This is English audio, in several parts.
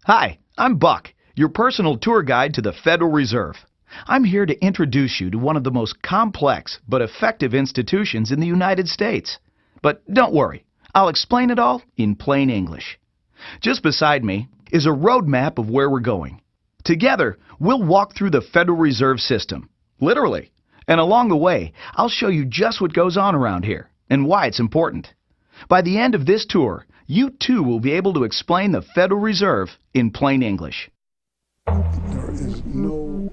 Hi, I'm Buck, your personal tour guide to the Federal Reserve. I'm here to introduce you to one of the most complex but effective institutions in the United States. But don't worry, I'll explain it all in plain English. Just beside me is a road map of where we're going. Together, we'll walk through the Federal Reserve System, literally. And along the way, I'll show you just what goes on around here and why it's important. By the end of this tour, you too will be able to explain the Federal Reserve in plain English. There is no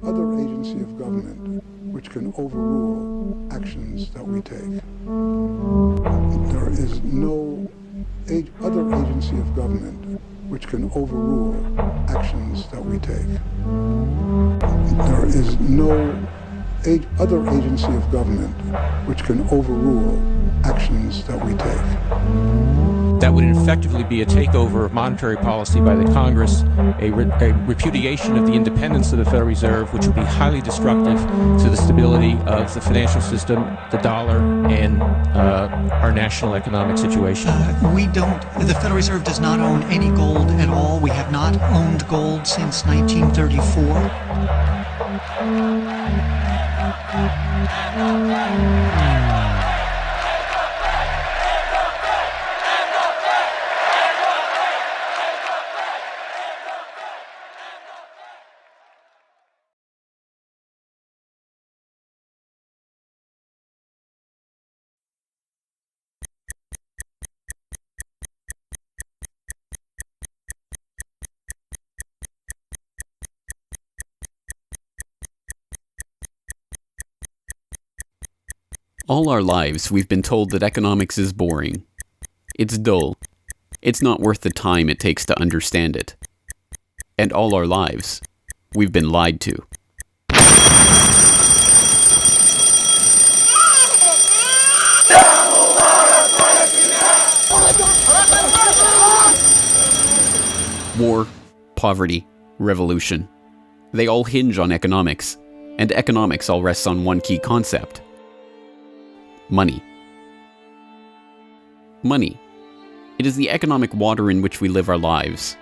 other agency of government which can overrule actions that we take. There is no other agency of government which can overrule actions that we take. There is no other agency of government which can overrule actions that we take. That would effectively be a takeover of monetary policy by the Congress, a repudiation of the independence of the Federal Reserve, which would be highly destructive to the stability of the financial system, the dollar, and our national economic situation. The Federal Reserve does not own any gold at all. We have not owned gold since 1934. All our lives, we've been told that economics is boring. It's dull. It's not worth the time it takes to understand it. And all our lives, we've been lied to. War, poverty, revolution. They all hinge on economics, and economics all rests on one key concept. Money. Money. It is the economic water in which we live our lives.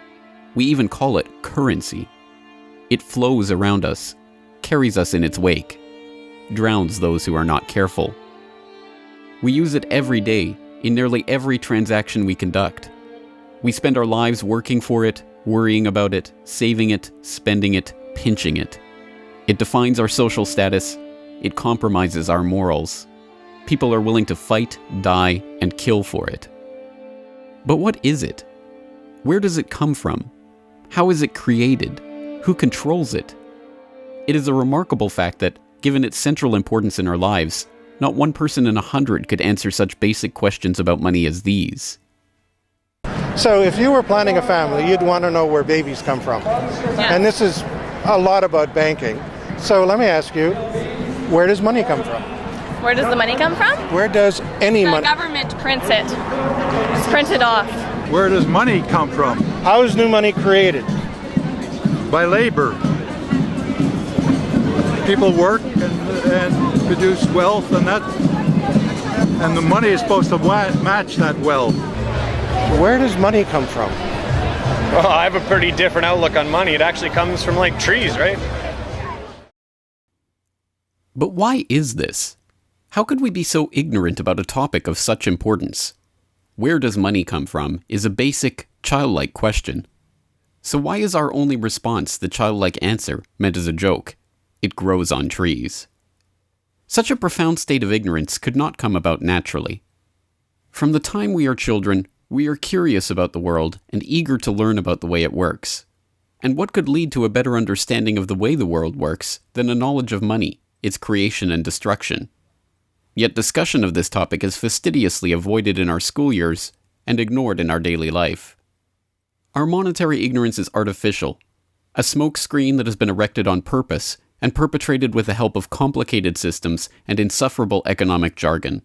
We even call it currency. It flows around us, carries us in its wake, drowns those who are not careful. We use it every day, in nearly every transaction we conduct. We spend our lives working for it, worrying about it, saving it, spending it, pinching it. It defines our social status. It compromises our morals. People are willing to fight, die, and kill for it. But what is it? Where does it come from? How is it created? Who controls it? It is a remarkable fact that, given its central importance in our lives, not one person in 100 could answer such basic questions about money as these. So if you were planning a family, you'd want to know where babies come from. Yeah. And this is a lot about banking. So let me ask you, where does money come from? Where does the money come from? Where does any money? The government prints it. It's printed off. Where does money come from? How is new money created? By labor. People work and produce wealth, and the money is supposed to match that wealth. Where does money come from? Well, I have a pretty different outlook on money. It actually comes from like trees, right? But why is this? How could we be so ignorant about a topic of such importance? Where does money come from is a basic, childlike question. So why is our only response the childlike answer meant as a joke? It grows on trees. Such a profound state of ignorance could not come about naturally. From the time we are children, we are curious about the world and eager to learn about the way it works. And what could lead to a better understanding of the way the world works than a knowledge of money, its creation and destruction? Yet discussion of this topic is fastidiously avoided in our school years and ignored in our daily life. Our monetary ignorance is artificial, a smokescreen that has been erected on purpose and perpetrated with the help of complicated systems and insufferable economic jargon.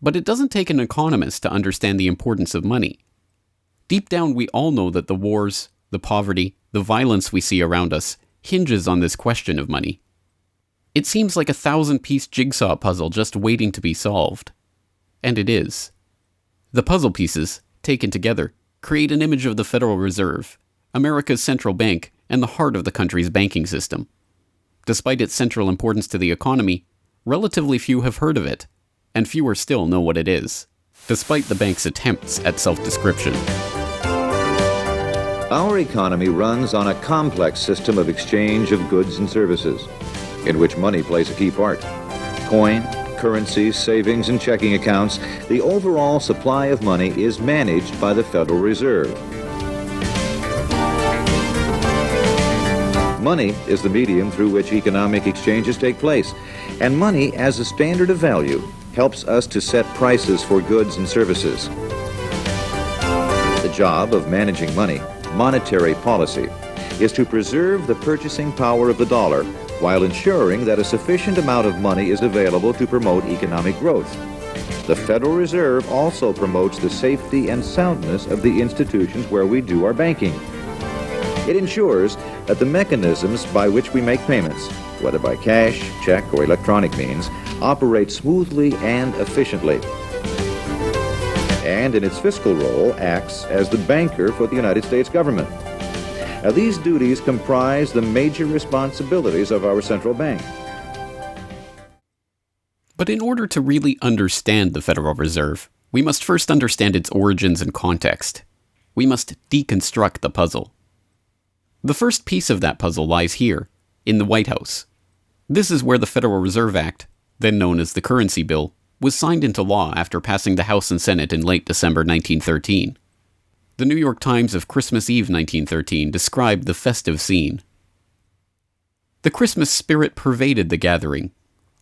But it doesn't take an economist to understand the importance of money. Deep down, we all know that the wars, the poverty, the violence we see around us hinges on this question of money. It seems like a 1,000-piece jigsaw puzzle just waiting to be solved. And it is. The puzzle pieces, taken together, create an image of the Federal Reserve, America's central bank and the heart of the country's banking system. Despite its central importance to the economy, relatively few have heard of it, and fewer still know what it is, despite the bank's attempts at self-description. Our economy runs on a complex system of exchange of goods and services, in which money plays a key part. Coin, currencies, savings, and checking accounts, the overall supply of money is managed by the Federal Reserve. Money is the medium through which economic exchanges take place, and money as a standard of value helps us to set prices for goods and services. The job of managing money, monetary policy, is to preserve the purchasing power of the dollar while ensuring that a sufficient amount of money is available to promote economic growth. The Federal Reserve also promotes the safety and soundness of the institutions where we do our banking. It ensures that the mechanisms by which we make payments, whether by cash, check, or electronic means, operate smoothly and efficiently. And in its fiscal role, acts as the banker for the United States government. Now, these duties comprise the major responsibilities of our central bank. But in order to really understand the Federal Reserve, we must first understand its origins and context. We must deconstruct the puzzle. The first piece of that puzzle lies here, in the White House. This is where the Federal Reserve Act, then known as the Currency Bill, was signed into law after passing the House and Senate in late December 1913. The New York Times of Christmas Eve 1913 described the festive scene. The Christmas spirit pervaded the gathering.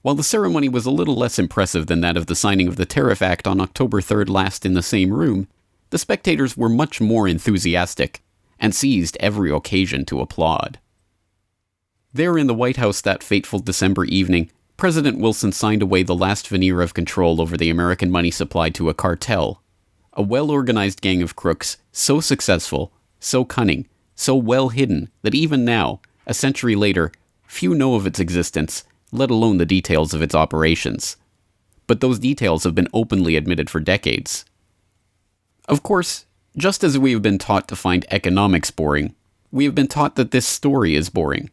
While the ceremony was a little less impressive than that of the signing of the Tariff Act on October 3rd last in the same room, the spectators were much more enthusiastic and seized every occasion to applaud. There in the White House that fateful December evening, President Wilson signed away the last veneer of control over the American money supply to a cartel, a well-organized gang of crooks so successful, so cunning, so well hidden that even now, a century later, few know of its existence, let alone the details of its operations. But those details have been openly admitted for decades. Of course, just as we have been taught to find economics boring, we have been taught that this story is boring.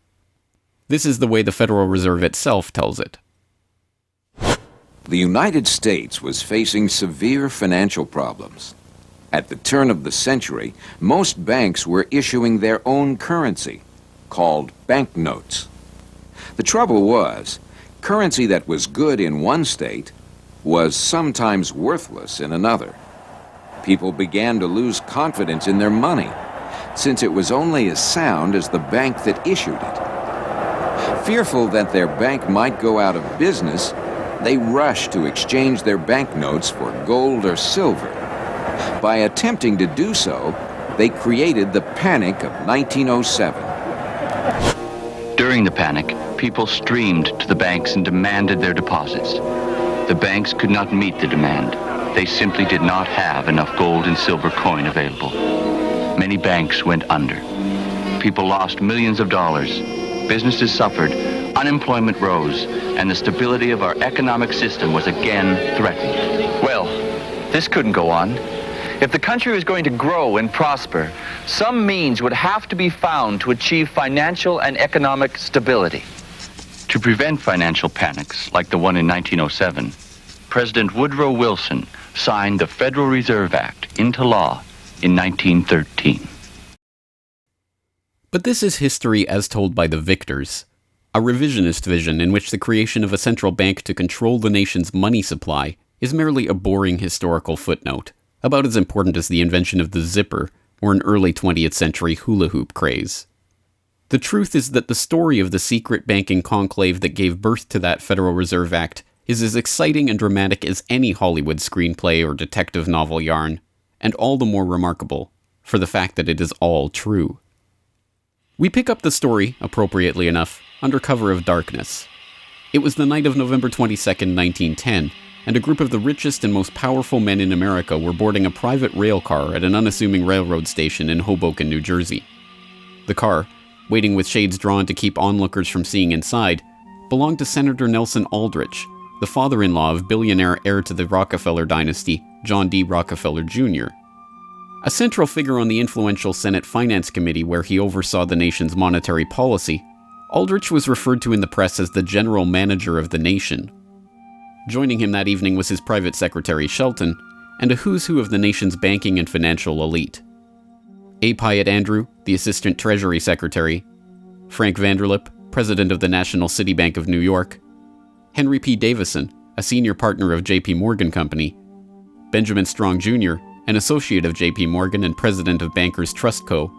This is the way the Federal Reserve itself tells it. The United States was facing severe financial problems. At the turn of the century, most banks were issuing their own currency, called banknotes. The trouble was, currency that was good in one state was sometimes worthless in another. People began to lose confidence in their money, since it was only as sound as the bank that issued it. Fearful that their bank might go out of business, they rushed to exchange their banknotes for gold or silver. By attempting to do so, they created the Panic of 1907. During the panic, people streamed to the banks and demanded their deposits. The banks could not meet the demand. They simply did not have enough gold and silver coin available. Many banks went under. People lost millions of dollars. Businesses suffered, unemployment rose, and the stability of our economic system was again threatened. Well, this couldn't go on. If the country was going to grow and prosper, some means would have to be found to achieve financial and economic stability. To prevent financial panics like the one in 1907, President Woodrow Wilson signed the Federal Reserve Act into law in 1913. But this is history as told by the victors, a revisionist vision in which the creation of a central bank to control the nation's money supply is merely a boring historical footnote, about as important as the invention of the zipper or an early 20th century hula hoop craze. The truth is that the story of the secret banking conclave that gave birth to that Federal Reserve Act is as exciting and dramatic as any Hollywood screenplay or detective novel yarn, and all the more remarkable for the fact that it is all true. We pick up the story, appropriately enough, under cover of darkness. It was the night of November 22nd, 1910, and a group of the richest and most powerful men in America were boarding a private rail car at an unassuming railroad station in Hoboken, New Jersey. The car, waiting with shades drawn to keep onlookers from seeing inside, belonged to Senator Nelson Aldrich, the father-in-law of billionaire heir to the Rockefeller dynasty, John D. Rockefeller Jr. A central figure on the influential Senate Finance Committee where he oversaw the nation's monetary policy, Aldrich was referred to in the press as the general manager of the nation. Joining him that evening was his private secretary Shelton, and a who's who of the nation's banking and financial elite. A. Pyatt Andrew, the Assistant Treasury Secretary, Frank Vanderlip, President of the National City Bank of New York, Henry P. Davison, a senior partner of J.P. Morgan Company, Benjamin Strong Jr., an associate of J.P. Morgan and president of Bankers Trust Co.,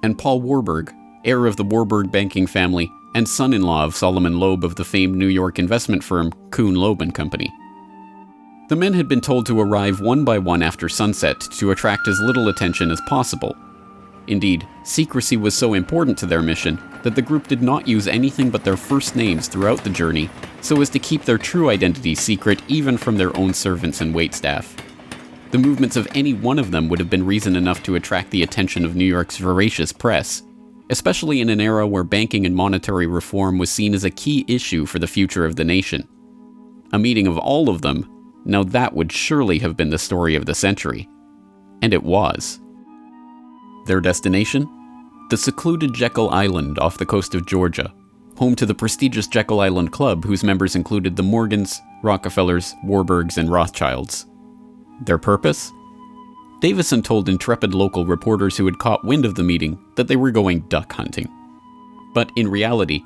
and Paul Warburg, heir of the Warburg banking family and son-in-law of Solomon Loeb of the famed New York investment firm Kuhn Loeb and Company. The men had been told to arrive one by one after sunset to attract as little attention as possible. Indeed, secrecy was so important to their mission that the group did not use anything but their first names throughout the journey so as to keep their true identities secret even from their own servants and waitstaff. The movements of any one of them would have been reason enough to attract the attention of New York's voracious press, especially in an era where banking and monetary reform was seen as a key issue for the future of the nation. A meeting of all of them, now that would surely have been the story of the century. And it was. Their destination? The secluded Jekyll Island off the coast of Georgia, home to the prestigious Jekyll Island Club whose members included the Morgans, Rockefellers, Warburgs, and Rothschilds. Their purpose? Davison told intrepid local reporters who had caught wind of the meeting that they were going duck hunting. But in reality,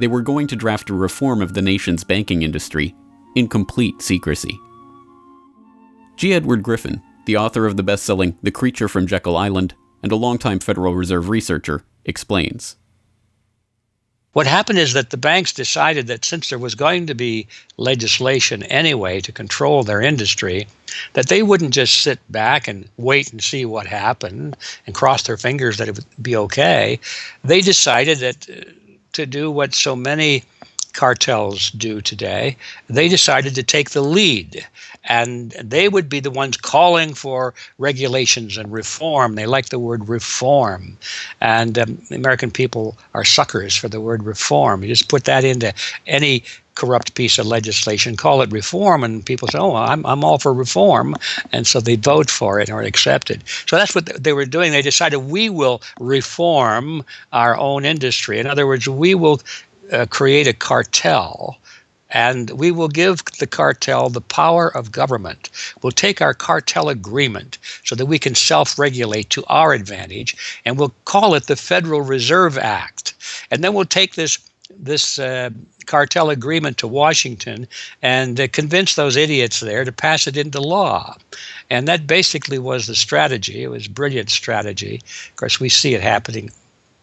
they were going to draft a reform of the nation's banking industry in complete secrecy. G. Edward Griffin, the author of the best-selling The Creature from Jekyll Island and a longtime Federal Reserve researcher, explains. What happened is that the banks decided that since there was going to be legislation anyway to control their industry, that they wouldn't just sit back and wait and see what happened and cross their fingers that it would be okay. They decided that to do what so many cartels do today, they decided to take the lead, and they would be the ones calling for regulations and reform. They like the word reform, and the American people are suckers for the word reform. You just put that into any corrupt piece of legislation, call it reform, and people say, oh, I'm all for reform, and so they vote for it or accept it. So that's what they were doing. They decided we will reform our own industry. In other words, we will create a cartel, and we will give the cartel the power of government. We'll take our cartel agreement so that we can self-regulate to our advantage, and we'll call it the Federal Reserve Act. And then we'll take this cartel agreement to Washington and convince those idiots there to pass it into law. And that basically was the strategy. It was a brilliant strategy. Of course, we see it happening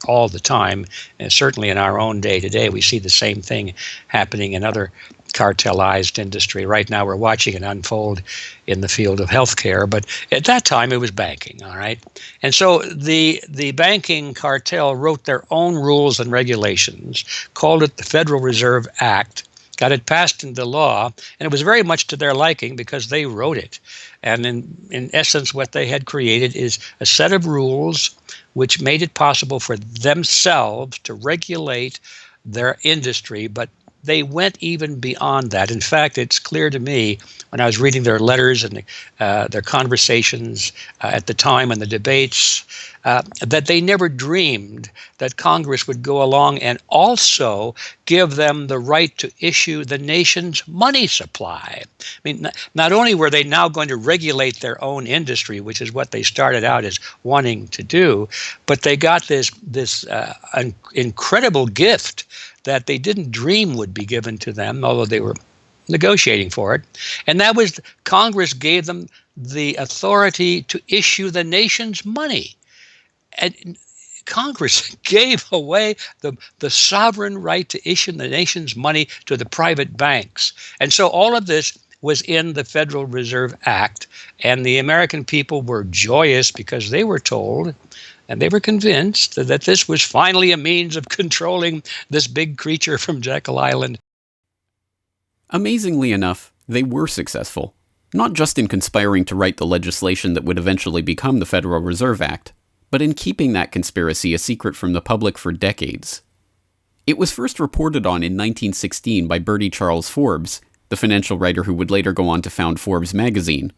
all the time, and certainly in our own day today, we see the same thing happening in other cartelized industry. Right now, we're watching it unfold in the field of healthcare, but at that time, it was banking, all right? And so the banking cartel wrote their own rules and regulations, called it the Federal Reserve Act, got it passed into law, and it was very much to their liking because they wrote it. And in essence, what they had created is a set of rules which made it possible for themselves to regulate their industry, but they went even beyond that. In fact, it's clear to me when I was reading their letters and their conversations at the time and the debates that they never dreamed that Congress would go along and also give them the right to issue the nation's money supply. I mean, not only were they now going to regulate their own industry, which is what they started out as wanting to do, but they got this incredible gift that they didn't dream would be given to them, although they were negotiating for it. And that was Congress gave them the authority to issue the nation's money. And Congress gave away the sovereign right to issue the nation's money to the private banks. And so all of this was in the Federal Reserve Act, and the American people were joyous because they were told and they were convinced that this was finally a means of controlling this big creature from Jekyll Island. Amazingly enough, they were successful, not just in conspiring to write the legislation that would eventually become the Federal Reserve Act, but in keeping that conspiracy a secret from the public for decades. It was first reported on in 1916 by Bertie Charles Forbes, the financial writer who would later go on to found Forbes magazine.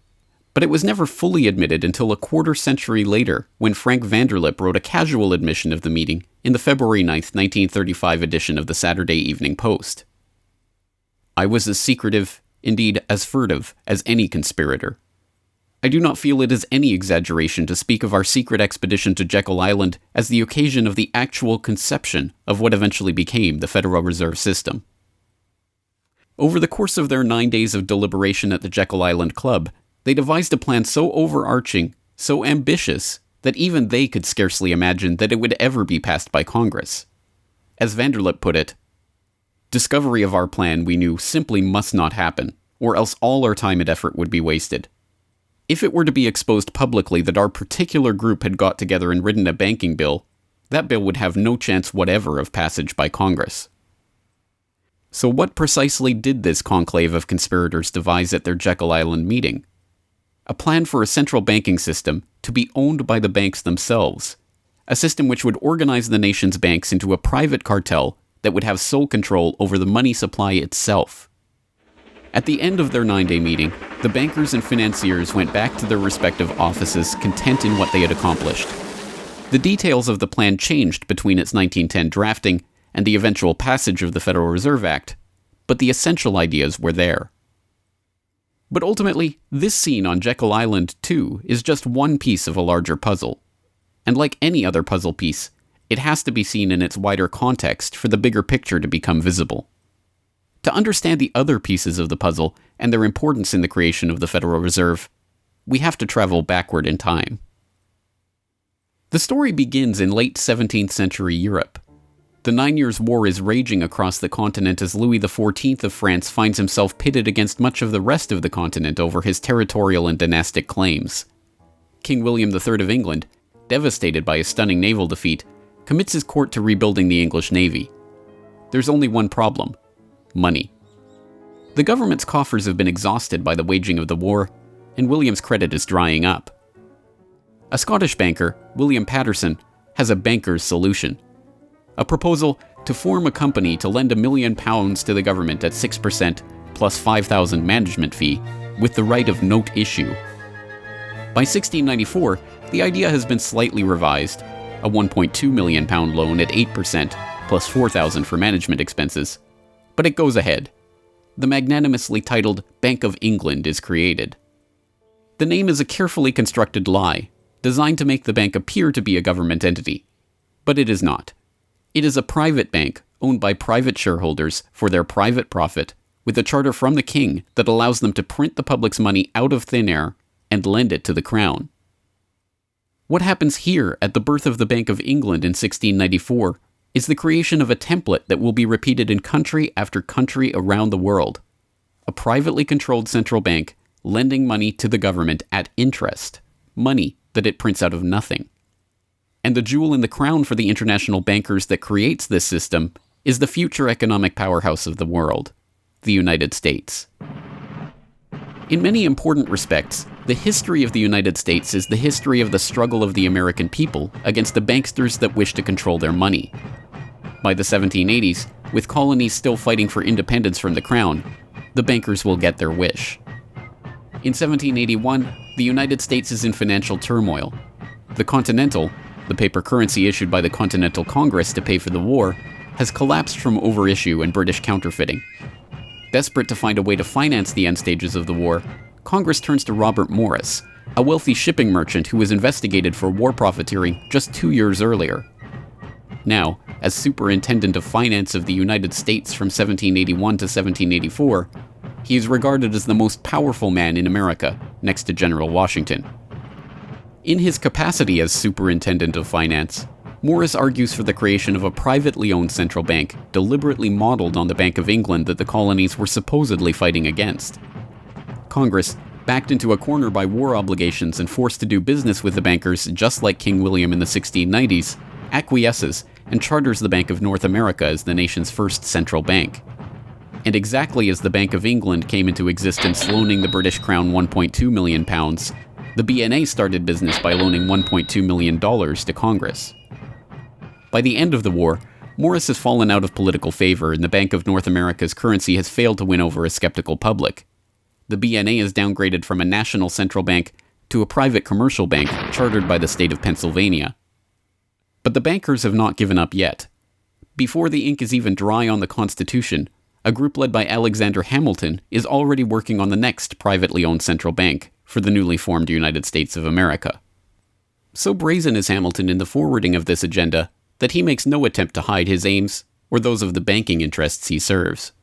But it was never fully admitted until a quarter century later, when Frank Vanderlip wrote a casual admission of the meeting in the February 9th, 1935 edition of the Saturday Evening Post. I was as secretive, indeed as furtive, as any conspirator. I do not feel it is any exaggeration to speak of our secret expedition to Jekyll Island as the occasion of the actual conception of what eventually became the Federal Reserve System. Over the course of their 9 days of deliberation at the Jekyll Island Club, they devised a plan so overarching, so ambitious, that even they could scarcely imagine that it would ever be passed by Congress. As Vanderlip put it, discovery of our plan, we knew, simply must not happen, or else all our time and effort would be wasted. If it were to be exposed publicly that our particular group had got together and written a banking bill, that bill would have no chance whatever of passage by Congress. So what precisely did this conclave of conspirators devise at their Jekyll Island meeting? A plan for a central banking system to be owned by the banks themselves, a system which would organize the nation's banks into a private cartel that would have sole control over the money supply itself. At the end of their 9-day meeting, the bankers and financiers went back to their respective offices, content in what they had accomplished. The details of the plan changed between its 1910 drafting and the eventual passage of the Federal Reserve Act, but the essential ideas were there. But ultimately, this scene on Jekyll Island, too, is just one piece of a larger puzzle. And like any other puzzle piece, it has to be seen in its wider context for the bigger picture to become visible. To understand the other pieces of the puzzle and their importance in the creation of the Federal Reserve, we have to travel backward in time. The story begins in late 17th century Europe. The 9 Years' War is raging across the continent as Louis XIV of France finds himself pitted against much of the rest of the continent over his territorial and dynastic claims. King William III of England, devastated by a stunning naval defeat, commits his court to rebuilding the English navy. There's only one problem: money. The government's coffers have been exhausted by the waging of the war, and William's credit is drying up. A Scottish banker, William Patterson, has a banker's solution. A proposal to form a company to lend £1 million to the government at 6% plus £5,000 management fee, with the right of note issue. By 1694, the idea has been slightly revised, a £1.2 million loan at 8% plus £4,000 for management expenses. But it goes ahead. The magnanimously titled Bank of England is created. The name is a carefully constructed lie, designed to make the bank appear to be a government entity. But it is not. It is a private bank owned by private shareholders for their private profit, with a charter from the king that allows them to print the public's money out of thin air and lend it to the crown. What happens here at the birth of the Bank of England in 1694 is the creation of a template that will be repeated in country after country around the world. A privately controlled central bank lending money to the government at interest, money that it prints out of nothing. And the jewel in the crown for the international bankers that creates this system is the future economic powerhouse of the world, the United States. In many important respects, the history of the United States is the history of the struggle of the American people against the banksters that wish to control their money. By the 1780s, with colonies still fighting for independence from the crown, the bankers will get their wish. In 1781, the United States is in financial turmoil. The Continental, the paper currency issued by the Continental Congress to pay for the war, has collapsed from overissue and British counterfeiting. Desperate to find a way to finance the end stages of the war, Congress turns to Robert Morris, a wealthy shipping merchant who was investigated for war profiteering just 2 years earlier. Now, as Superintendent of Finance of the United States from 1781 to 1784, he is regarded as the most powerful man in America, next to General Washington. In his capacity as Superintendent of Finance, Morris argues for the creation of a privately owned central bank deliberately modeled on the Bank of England that the colonies were supposedly fighting against. Congress, backed into a corner by war obligations and forced to do business with the bankers just like King William in the 1690s, acquiesces and charters the Bank of North America as the nation's first central bank. And exactly as the Bank of England came into existence loaning the British Crown £1.2 million, the BNA started business by loaning $1.2 million to Congress. By the end of the war, Morris has fallen out of political favor and the Bank of North America's currency has failed to win over a skeptical public. the BNA is downgraded from a national central bank to a private commercial bank chartered by the state of Pennsylvania. But the bankers have not given up yet. Before the ink is even dry on the Constitution, a group led by Alexander Hamilton is already working on the next privately owned central bank for the newly formed United States of America. So brazen is Hamilton in the forwarding of this agenda that he makes no attempt to hide his aims or those of the banking interests he serves.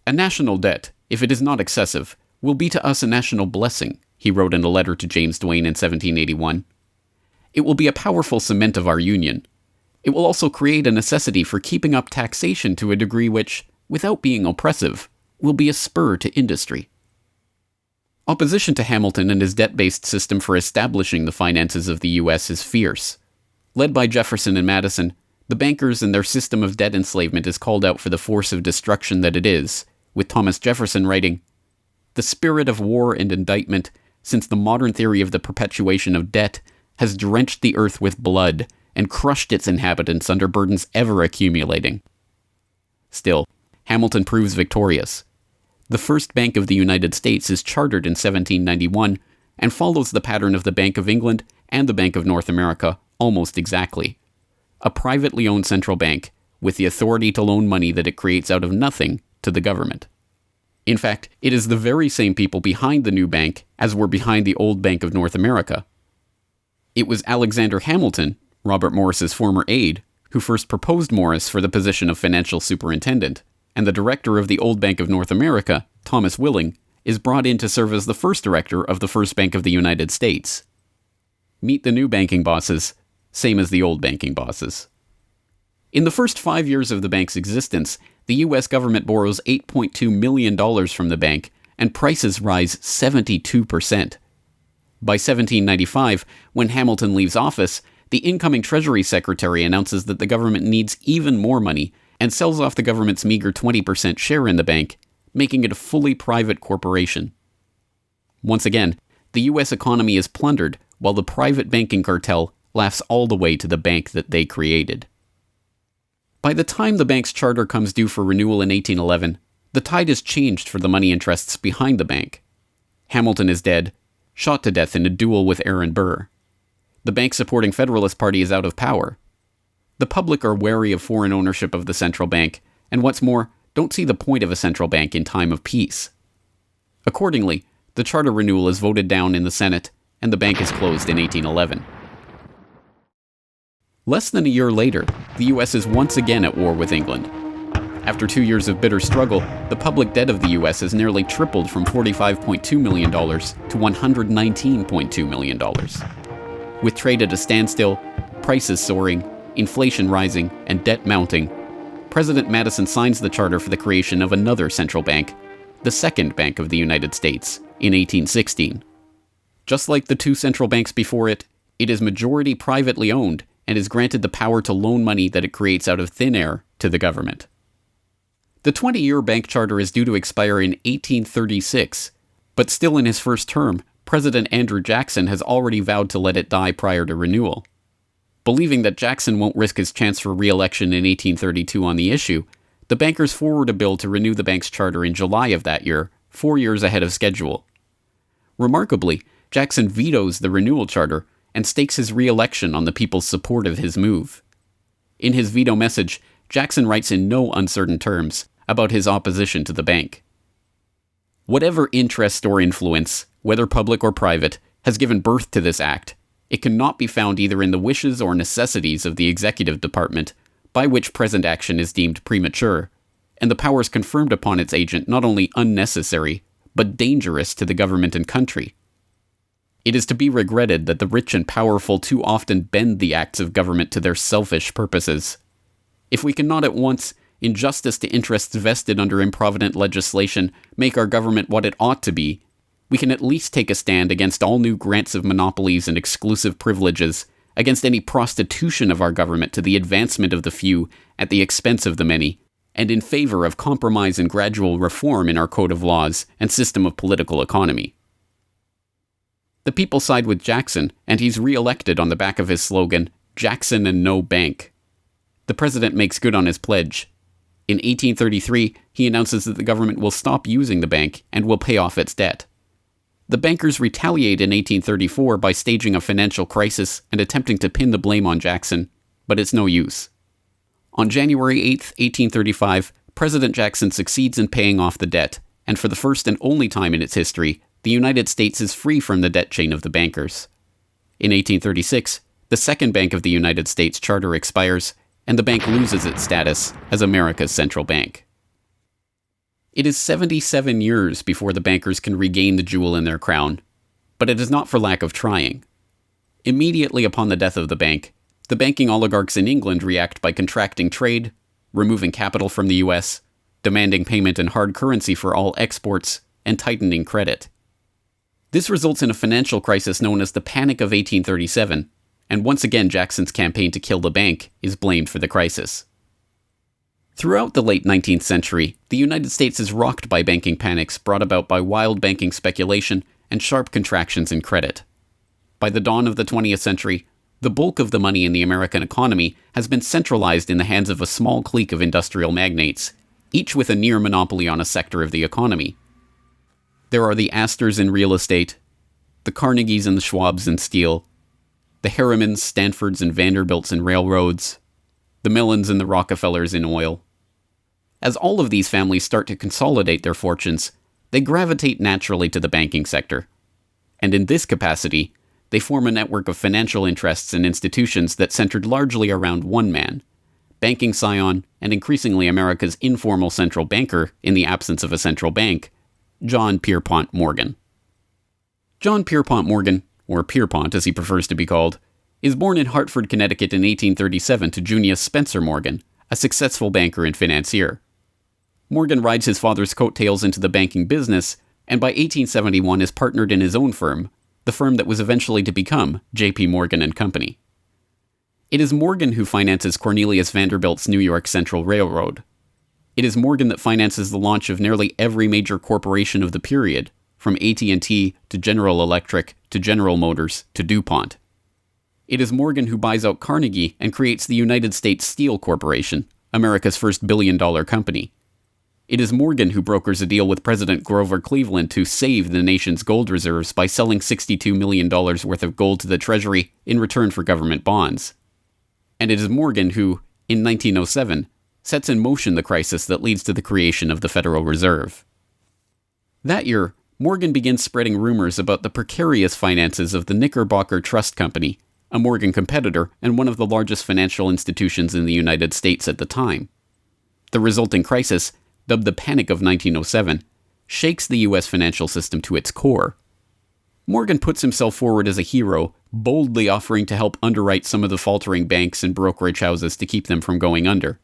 A national debt, if it is not excessive, will be to us a national blessing, he wrote in a letter to James Duane in 1781. It will be a powerful cement of our union. It will also create a necessity for keeping up taxation to a degree which, without being oppressive, will be a spur to industry. Opposition to Hamilton and his debt-based system for establishing the finances of the U.S. is fierce. Led by Jefferson and Madison, the bankers and their system of debt enslavement is called out for the force of destruction that it is, with Thomas Jefferson writing, "The spirit of war and indictment, since the modern theory of the perpetuation of debt, has drenched the earth with blood and crushed its inhabitants under burdens ever accumulating." Still, Hamilton proves victorious. The first Bank of the United States is chartered in 1791 and follows the pattern of the Bank of England and the Bank of North America almost exactly. A privately owned central bank with the authority to loan money that it creates out of nothing to the government. In fact, it is the very same people behind the new bank as were behind the old Bank of North America. It was Alexander Hamilton, Robert Morris's former aide, who first proposed Morris for the position of financial superintendent, and the director of the old Bank of North America, Thomas Willing, is brought in to serve as the first director of the First Bank of the United States. Meet the new banking bosses, same as the old banking bosses. In the first 5 years of the bank's existence, the U.S. government borrows $8.2 million from the bank, and prices rise 72%. By 1795, when Hamilton leaves office, the incoming Treasury Secretary announces that the government needs even more money and sells off the government's meager 20% share in the bank, making it a fully private corporation. Once again, the U.S. economy is plundered while the private banking cartel laughs all the way to the bank that they created. By the time the bank's charter comes due for renewal in 1811, the tide has changed for the money interests behind the bank. Hamilton is dead, shot to death in a duel with Aaron Burr. The bank-supporting Federalist Party is out of power. The public are wary of foreign ownership of the central bank, and what's more, don't see the point of a central bank in time of peace. Accordingly, the charter renewal is voted down in the Senate, and the bank is closed in 1811. Less than a year later, the U.S. is once again at war with England. After 2 years of bitter struggle, the public debt of the U.S. has nearly tripled from $45.2 million to $119.2 million. With trade at a standstill, prices soaring, inflation rising, and debt mounting, President Madison signs the charter for the creation of another central bank, the Second Bank of the United States, in 1816. Just like the two central banks before it, it is majority privately owned and is granted the power to loan money that it creates out of thin air to the government. The 20-year bank charter is due to expire in 1836, but still in his first term, President Andrew Jackson has already vowed to let it die prior to renewal. Believing that Jackson won't risk his chance for re-election in 1832 on the issue, the bankers forward a bill to renew the bank's charter in July of that year, 4 years ahead of schedule. Remarkably, Jackson vetoes the renewal charter and stakes his re-election on the people's support of his move. In his veto message, Jackson writes in no uncertain terms about his opposition to the bank. Whatever interest or influence, whether public or private, has given birth to this act, it cannot be found either in the wishes or necessities of the executive department, by which present action is deemed premature, and the powers conferred upon its agent not only unnecessary, but dangerous to the government and country. It is to be regretted that the rich and powerful too often bend the acts of government to their selfish purposes. If we cannot at once, in justice to interests vested under improvident legislation, make our government what it ought to be, we can at least take a stand against all new grants of monopolies and exclusive privileges, against any prostitution of our government to the advancement of the few at the expense of the many, and in favor of compromise and gradual reform in our code of laws and system of political economy. The people side with Jackson, and he's re-elected on the back of his slogan, "Jackson and no bank." The president makes good on his pledge. In 1833, he announces that the government will stop using the bank and will pay off its debt. The bankers retaliate in 1834 by staging a financial crisis and attempting to pin the blame on Jackson, but it's no use. On January 8, 1835, President Jackson succeeds in paying off the debt, and for the first and only time in its history, the United States is free from the debt chain of the bankers. In 1836, the Second Bank of the United States charter expires, and the bank loses its status as America's central bank. It is 77 years before the bankers can regain the jewel in their crown, but it is not for lack of trying. Immediately upon the death of the bank, the banking oligarchs in England react by contracting trade, removing capital from the US, demanding payment in hard currency for all exports, and tightening credit. This results in a financial crisis known as the Panic of 1837, and once again Jackson's campaign to kill the bank is blamed for the crisis. Throughout the late 19th century, the United States is rocked by banking panics brought about by wild banking speculation and sharp contractions in credit. By the dawn of the 20th century, the bulk of the money in the American economy has been centralized in the hands of a small clique of industrial magnates, each with a near monopoly on a sector of the economy. There are the Astors in real estate, the Carnegies and the Schwabs in steel, the Harrimans, Stanfords, and Vanderbilts in railroads, the Millens and the Rockefellers in oil. As all of these families start to consolidate their fortunes, they gravitate naturally to the banking sector. And in this capacity, they form a network of financial interests and institutions that centered largely around one man, banking scion and increasingly America's informal central banker in the absence of a central bank, John Pierpont Morgan. John Pierpont Morgan, or Pierpont as he prefers to be called, is born in Hartford, Connecticut in 1837 to Junius Spencer Morgan, a successful banker and financier. Morgan rides his father's coattails into the banking business, and by 1871 is partnered in his own firm, the firm that was eventually to become J.P. Morgan & Company. It is Morgan who finances Cornelius Vanderbilt's New York Central Railroad. It is Morgan that finances the launch of nearly every major corporation of the period, from AT&T to General Electric to General Motors to DuPont. It is Morgan who buys out Carnegie and creates the United States Steel Corporation, America's first billion-dollar company. It is Morgan who brokers a deal with President Grover Cleveland to save the nation's gold reserves by selling $62 million worth of gold to the Treasury in return for government bonds. And it is Morgan who, in 1907, sets in motion the crisis that leads to the creation of the Federal Reserve. That year, Morgan begins spreading rumors about the precarious finances of the Knickerbocker Trust Company, a Morgan competitor and one of the largest financial institutions in the United States at the time. The resulting crisis, dubbed the Panic of 1907, shakes the U.S. financial system to its core. Morgan puts himself forward as a hero, boldly offering to help underwrite some of the faltering banks and brokerage houses to keep them from going under.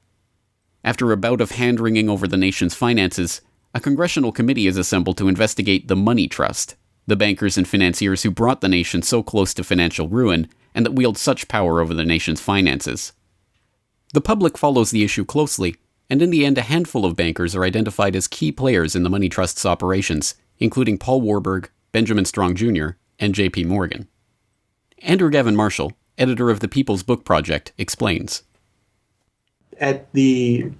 After a bout of hand-wringing over the nation's finances, a congressional committee is assembled to investigate the Money Trust, the bankers and financiers who brought the nation so close to financial ruin and that wield such power over the nation's finances. The public follows the issue closely, and in the end a handful of bankers are identified as key players in the Money Trust's operations, including Paul Warburg, Benjamin Strong Jr., and J.P. Morgan. Andrew Gavin Marshall, editor of the People's Book Project, explains. At the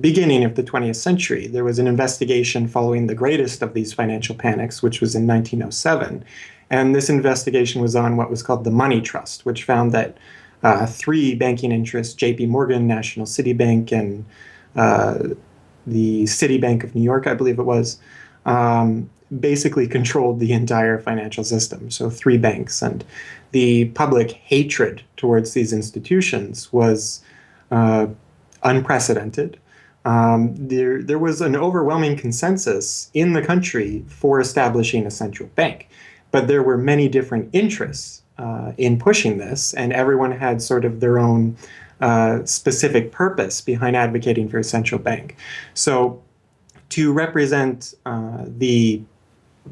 beginning of the 20th century, there was an investigation following the greatest of these financial panics, which was in 1907. And this investigation was on what was called the Money Trust, which found that three banking interests, J.P. Morgan, National City Bank, and the Citibank of New York, I believe it was, basically controlled the entire financial system. So three banks. And the public hatred towards these institutions was unprecedented. There was an overwhelming consensus in the country for establishing a central bank. But there were many different interests in pushing this, and everyone had sort of their own specific purpose behind advocating for a central bank. So to represent the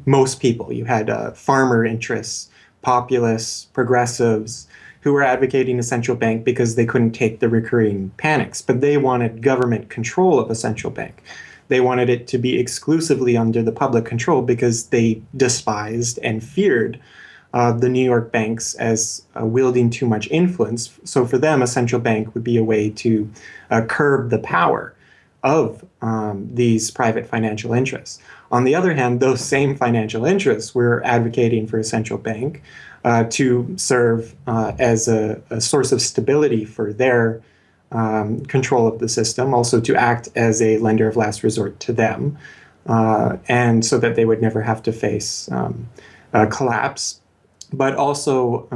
most people, you had farmer interests, populists, progressives, who were advocating a central bank because they couldn't take the recurring panics, but they wanted government control of a central bank. They wanted it to be exclusively under the public control because they despised and feared the New York banks as wielding too much influence. So for them, a central bank would be a way to curb the power of these private financial interests. On the other hand, those same financial interests were advocating for a central bank to serve as a source of stability for their control of the system, also to act as a lender of last resort to them, and so that they would never have to face collapse, but also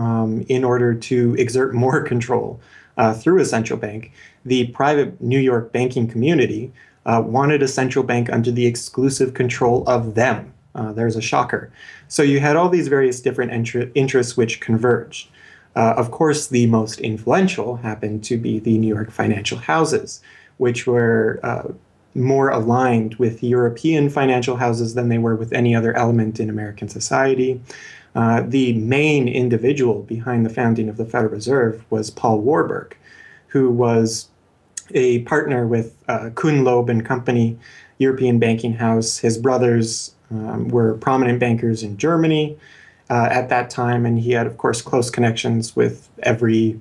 in order to exert more control through a central bank. The private New York banking community wanted a central bank under the exclusive control of them. There's a shocker. So you had all these various different interests which converged. Of course, the most influential happened to be the New York financial houses, which were more aligned with European financial houses than they were with any other element in American society. The main individual behind the founding of the Federal Reserve was Paul Warburg, who was a partner with Kuhn Loeb and Company, European banking house. His brothers were prominent bankers in Germany at that time, and he had, of course, close connections with every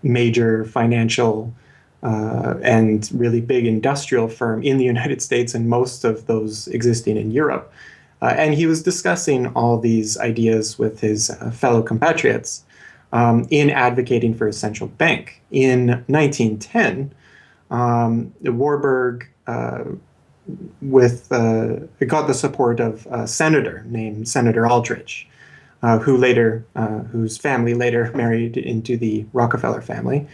major financial and really big industrial firm in the United States, and most of those existing in Europe. And he was discussing all these ideas with his fellow compatriots in advocating for a central bank. In 1910, Warburg got the support of a senator named Senator Aldrich, whose family later married into the Rockefeller family.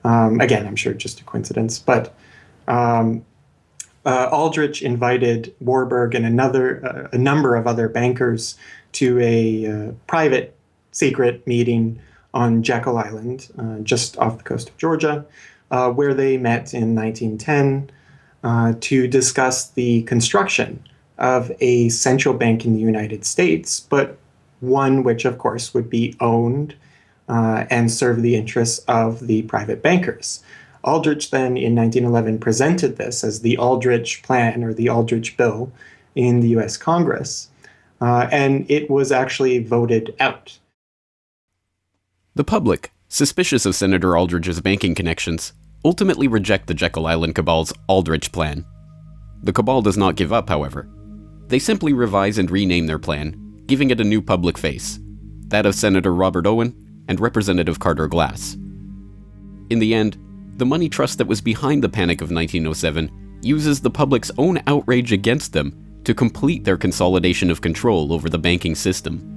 Again, I'm sure just a coincidence, but Aldrich invited Warburg and a number of other bankers to a private secret meeting on Jekyll Island, just off the coast of Georgia, where they met in 1910 to discuss the construction of a central bank in the United States, but one which, of course, would be owned and serve the interests of the private bankers. Aldrich then, in 1911, presented this as the Aldrich Plan or the Aldrich Bill in the U.S. Congress, and it was actually voted out. The public, suspicious of Senator Aldrich's banking connections, ultimately reject the Jekyll Island Cabal's Aldrich Plan. The Cabal does not give up, however. They simply revise and rename their plan, giving it a new public face, that of Senator Robert Owen and Representative Carter Glass. In the end, the money trust that was behind the Panic of 1907 uses the public's own outrage against them to complete their consolidation of control over the banking system.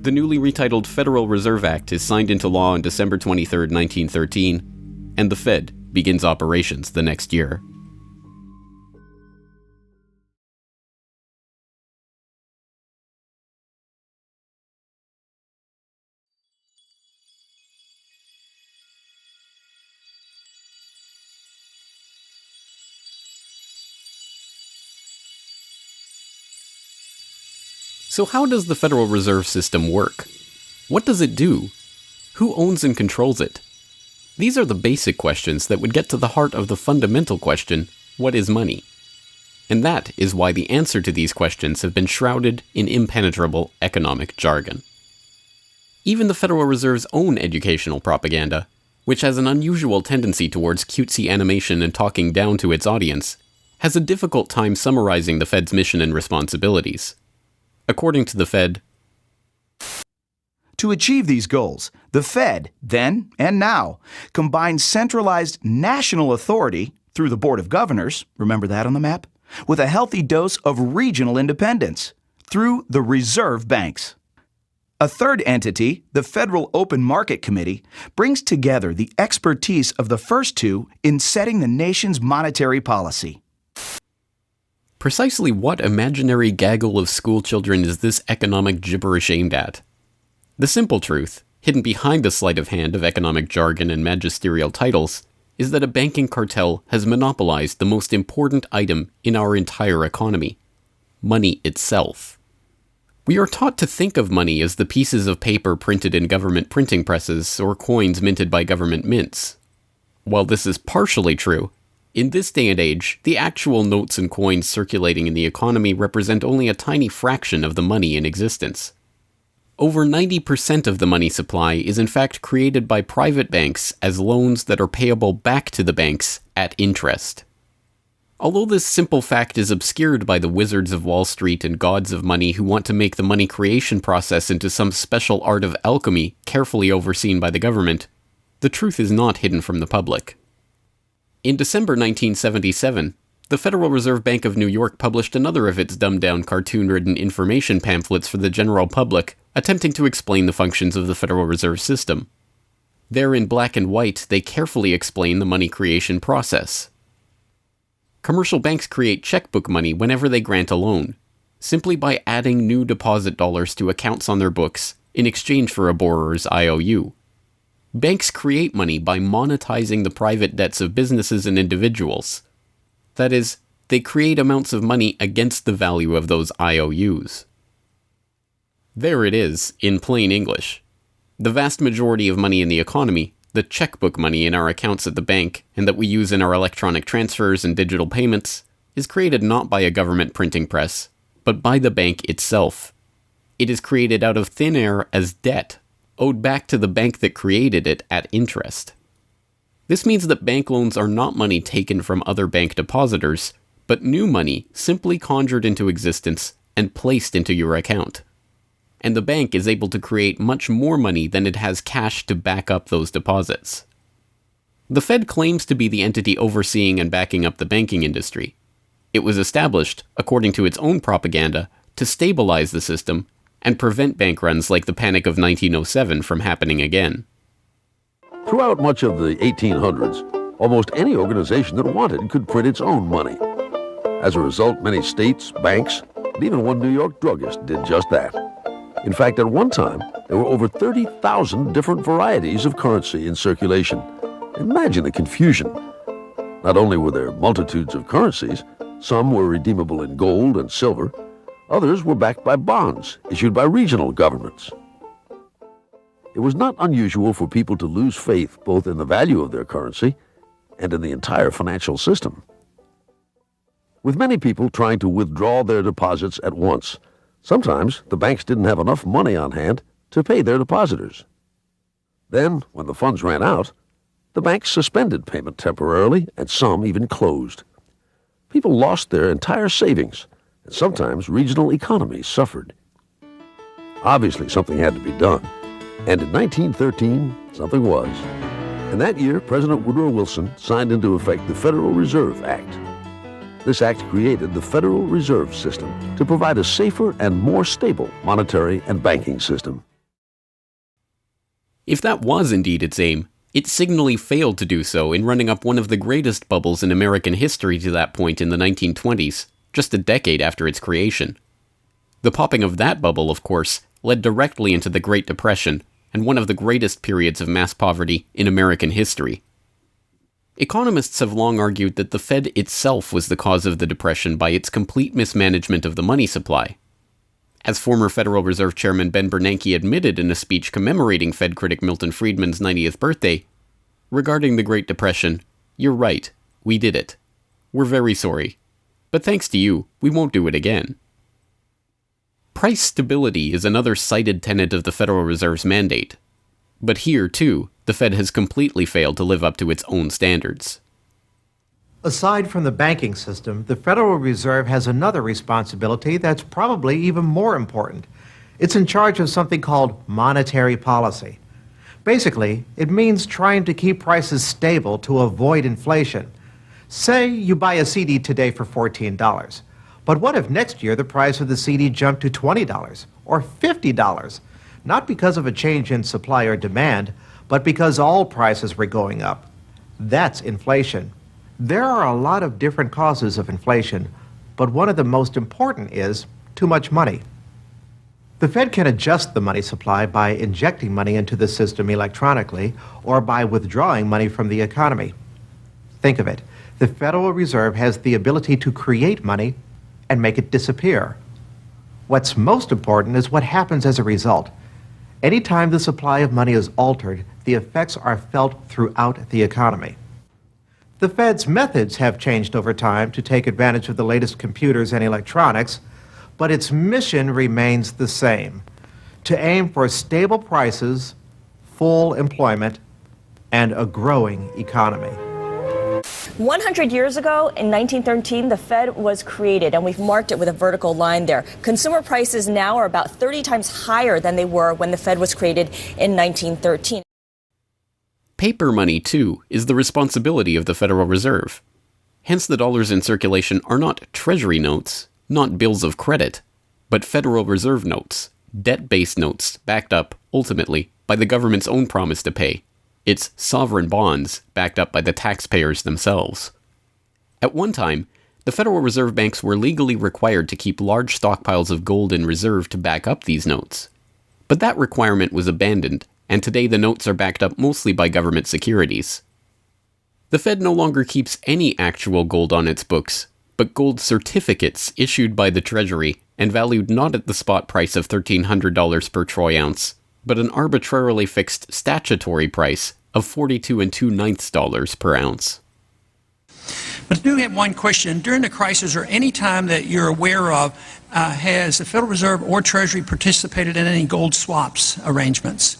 The newly retitled Federal Reserve Act is signed into law on December 23, 1913, and the Fed begins operations the next year. So how does the Federal Reserve System work? What does it do? Who owns and controls it? These are the basic questions that would get to the heart of the fundamental question, what is money? And that is why the answer to these questions have been shrouded in impenetrable economic jargon. Even the Federal Reserve's own educational propaganda, which has an unusual tendency towards cutesy animation and talking down to its audience, has a difficult time summarizing the Fed's mission and responsibilities. According to the Fed, to achieve these goals, the Fed, then and now, combines centralized national authority through the Board of Governors, remember that on the map, with a healthy dose of regional independence through the reserve banks. A third entity, the Federal Open Market Committee, brings together the expertise of the first two in setting the nation's monetary policy. Precisely what imaginary gaggle of schoolchildren is this economic gibberish aimed at? The simple truth, hidden behind the sleight of hand of economic jargon and magisterial titles, is that a banking cartel has monopolized the most important item in our entire economy: money itself. We are taught to think of money as the pieces of paper printed in government printing presses or coins minted by government mints. While this is partially true, in this day and age, the actual notes and coins circulating in the economy represent only a tiny fraction of the money in existence. Over 90% of the money supply is in fact created by private banks as loans that are payable back to the banks at interest. Although this simple fact is obscured by the wizards of Wall Street and gods of money who want to make the money creation process into some special art of alchemy carefully overseen by the government, the truth is not hidden from the public. In December 1977, the Federal Reserve Bank of New York published another of its dumbed-down cartoon-ridden information pamphlets for the general public, attempting to explain the functions of the Federal Reserve System. There in black and white, they carefully explain the money creation process. Commercial banks create checkbook money whenever they grant a loan, simply by adding new deposit dollars to accounts on their books in exchange for a borrower's IOU. Banks create money by monetizing the private debts of businesses and individuals. That is, they create amounts of money against the value of those IOUs. There it is, in plain English. The vast majority of money in the economy, the checkbook money in our accounts at the bank and that we use in our electronic transfers and digital payments, is created not by a government printing press, but by the bank itself. It is created out of thin air as debt, owed back to the bank that created it at interest. This means that bank loans are not money taken from other bank depositors, but new money simply conjured into existence and placed into your account. And the bank is able to create much more money than it has cash to back up those deposits. The Fed claims to be the entity overseeing and backing up the banking industry. It was established, according to its own propaganda, to stabilize the system and prevent bank runs like the Panic of 1907 from happening again. Throughout much of the 1800s, almost any organization that wanted could print its own money. As a result, many states, banks, and even one New York druggist did just that. In fact, at one time, there were over 30,000 different varieties of currency in circulation. Imagine the confusion. Not only were there multitudes of currencies, some were redeemable in gold and silver, others were backed by bonds issued by regional governments. It was not unusual for people to lose faith both in the value of their currency and in the entire financial system. With many people trying to withdraw their deposits at once, sometimes the banks didn't have enough money on hand to pay their depositors. Then, when the funds ran out, the banks suspended payment temporarily, and some even closed. People lost their entire savings, and sometimes regional economies suffered. Obviously, something had to be done, and in 1913, something was. And that year, President Woodrow Wilson signed into effect the Federal Reserve Act. This act created the Federal Reserve System to provide a safer and more stable monetary and banking system. If that was indeed its aim, it signally failed to do so in running up one of the greatest bubbles in American history to that point in the 1920s, just a decade after its creation. The popping of that bubble, of course, led directly into the Great Depression and one of the greatest periods of mass poverty in American history. Economists have long argued that the Fed itself was the cause of the Depression by its complete mismanagement of the money supply. As former Federal Reserve Chairman Ben Bernanke admitted in a speech commemorating Fed critic Milton Friedman's 90th birthday, regarding the Great Depression, "You're right, we did it. We're very sorry. But thanks to you, we won't do it again." Price stability is another cited tenet of the Federal Reserve's mandate. But here, too, the Fed has completely failed to live up to its own standards. Aside from the banking system, the Federal Reserve has another responsibility that's probably even more important. It's in charge of something called monetary policy. Basically, it means trying to keep prices stable to avoid inflation. Say you buy a CD today for $14, but what if next year the price of the CD jumped to $20 or $50? Not because of a change in supply or demand, but because all prices were going up. That's inflation. There are a lot of different causes of inflation, but one of the most important is too much money. The Fed can adjust the money supply by injecting money into the system electronically or by withdrawing money from the economy. Think of it. The Federal Reserve has the ability to create money and make it disappear. What's most important is what happens as a result. Anytime the supply of money is altered, the effects are felt throughout the economy. The Fed's methods have changed over time to take advantage of the latest computers and electronics, but its mission remains the same: to aim for stable prices, full employment, and a growing economy. 100 years ago, in 1913, the Fed was created, and we've marked it with a vertical line there. Consumer prices now are about 30 times higher than they were when the Fed was created in 1913. Paper money, too, is the responsibility of the Federal Reserve. Hence, the dollars in circulation are not Treasury notes, not bills of credit, but Federal Reserve notes, debt-based notes backed up, ultimately, by the government's own promise to pay. It's sovereign bonds backed up by the taxpayers themselves. At one time, the Federal Reserve banks were legally required to keep large stockpiles of gold in reserve to back up these notes. But that requirement was abandoned, and today the notes are backed up mostly by government securities. The Fed no longer keeps any actual gold on its books, but gold certificates issued by the Treasury and valued not at the spot price of $1,300 per troy ounce, but an arbitrarily fixed statutory price of $42 2/9 per ounce. But I do have one question. During the crisis, or any time that you're aware of, has the Federal Reserve or Treasury participated in any gold swaps arrangements?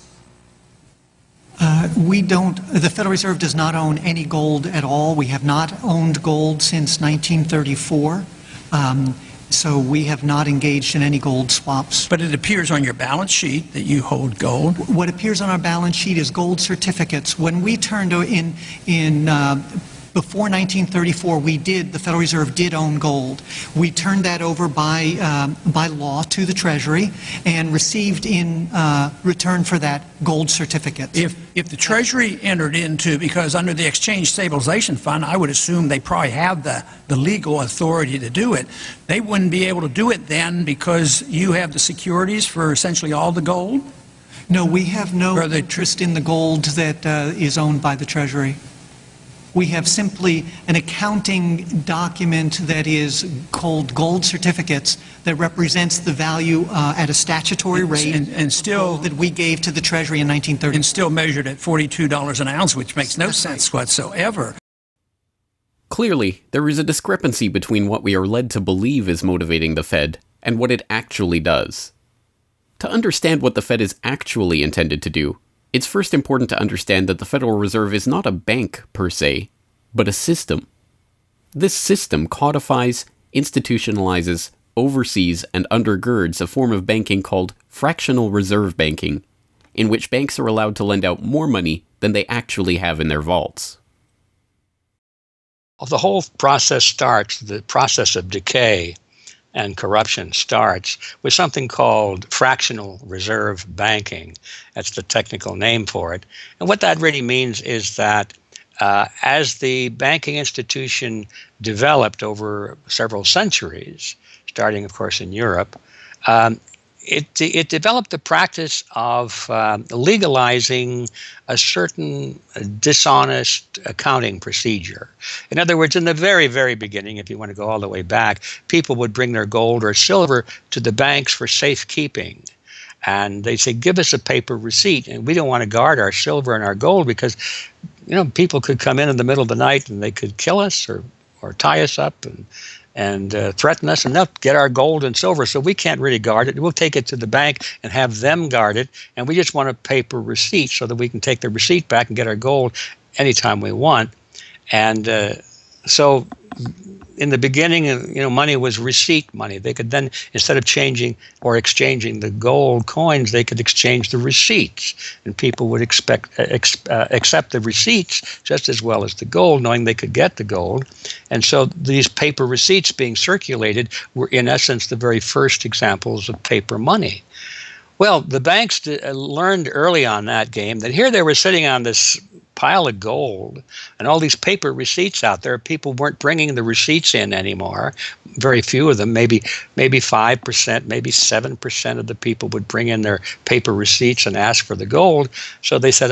The Federal Reserve does not own any gold at all. We have not owned gold since 1934. So we have not engaged in any gold swaps. But it appears on your balance sheet that you hold gold. What appears on our balance sheet is gold certificates. When we turned before 1934, the Federal Reserve did own gold. We turned that over by law to the Treasury and received in return for that gold certificates. If the Treasury entered into, because under the Exchange Stabilization Fund, I would assume they probably have the legal authority to do it, they wouldn't be able to do it then because you have the securities for essentially all the gold? No, we have no interest in the gold that is owned by the Treasury. We have simply an accounting document that is called gold certificates that represents the value at a statutory rate and still that we gave to the Treasury in 1930. And still measured at $42 an ounce, which makes no sense whatsoever. Clearly, there is a discrepancy between what we are led to believe is motivating the Fed and what it actually does. To understand what the Fed is actually intended to do, it's first important to understand that the Federal Reserve is not a bank per se, but a system. This system codifies, institutionalizes, oversees, and undergirds a form of banking called fractional reserve banking, in which banks are allowed to lend out more money than they actually have in their vaults. The whole process starts, the process of decay and corruption starts with something called fractional reserve banking. That's the technical name for it. And what that really means is that as the banking institution developed over several centuries, starting, of course, in Europe, it developed the practice of legalizing a certain dishonest accounting procedure. In other words, in the very, very beginning, if you want to go all the way back, people would bring their gold or silver to the banks for safekeeping. And they'd say, give us a paper receipt. And we don't want to guard our silver and our gold because, people could come in the middle of the night and they could kill us or tie us up and threaten us, and they'll get our gold and silver, so we can't really guard it. We'll take it to the bank and have them guard it, and we just want a paper receipt so that we can take the receipt back and get our gold anytime we want. And so in the beginning, money was receipt money. They could then, instead of changing or exchanging the gold coins, they could exchange the receipts, and people would accept the receipts just as well as the gold, knowing they could get the gold. And so these paper receipts being circulated were, in essence, the very first examples of paper money. Well, the banks learned early on that game that here they were sitting on this pile of gold and all these paper receipts out there. People weren't bringing the receipts in anymore. Very few of them, maybe 5%, maybe 7% of the people would bring in their paper receipts and ask for the gold. So they said,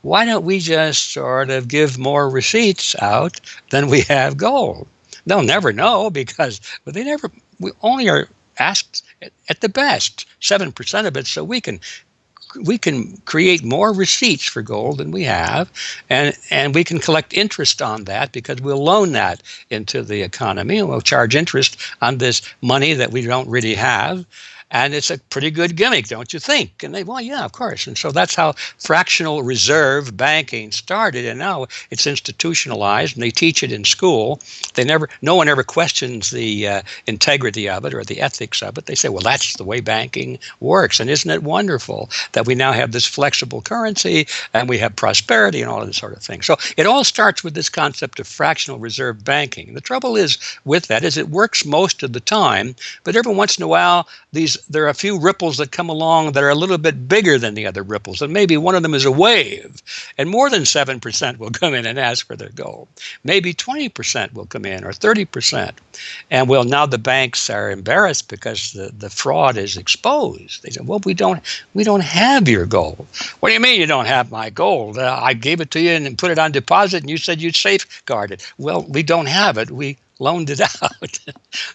why don't we just sort of give more receipts out than we have gold? They'll never know because we only are asked at the best 7% of it, so we can create more receipts for gold than we have, and we can collect interest on that because we'll loan that into the economy and we'll charge interest on this money that we don't really have. And it's a pretty good gimmick, don't you think? And they, well, yeah, of course. And so that's how fractional reserve banking started. And now it's institutionalized, and they teach it in school. No one ever questions the integrity of it or the ethics of it. They say, well, that's the way banking works. And isn't it wonderful that we now have this flexible currency and we have prosperity and all of this sort of thing? So it all starts with this concept of fractional reserve banking. The trouble is with that is it works most of the time, but every once in a while there are a few ripples that come along that are a little bit bigger than the other ripples, and maybe one of them is a wave, and more than 7% will come in and ask for their gold. Maybe 20% will come in, or 30%. And well, now the banks are embarrassed because the fraud is exposed. They say, well, we don't have your gold. What do you mean you don't have my gold? I gave it to you and put it on deposit, and you said you'd safeguard it. Well, we don't have it. We loaned it out.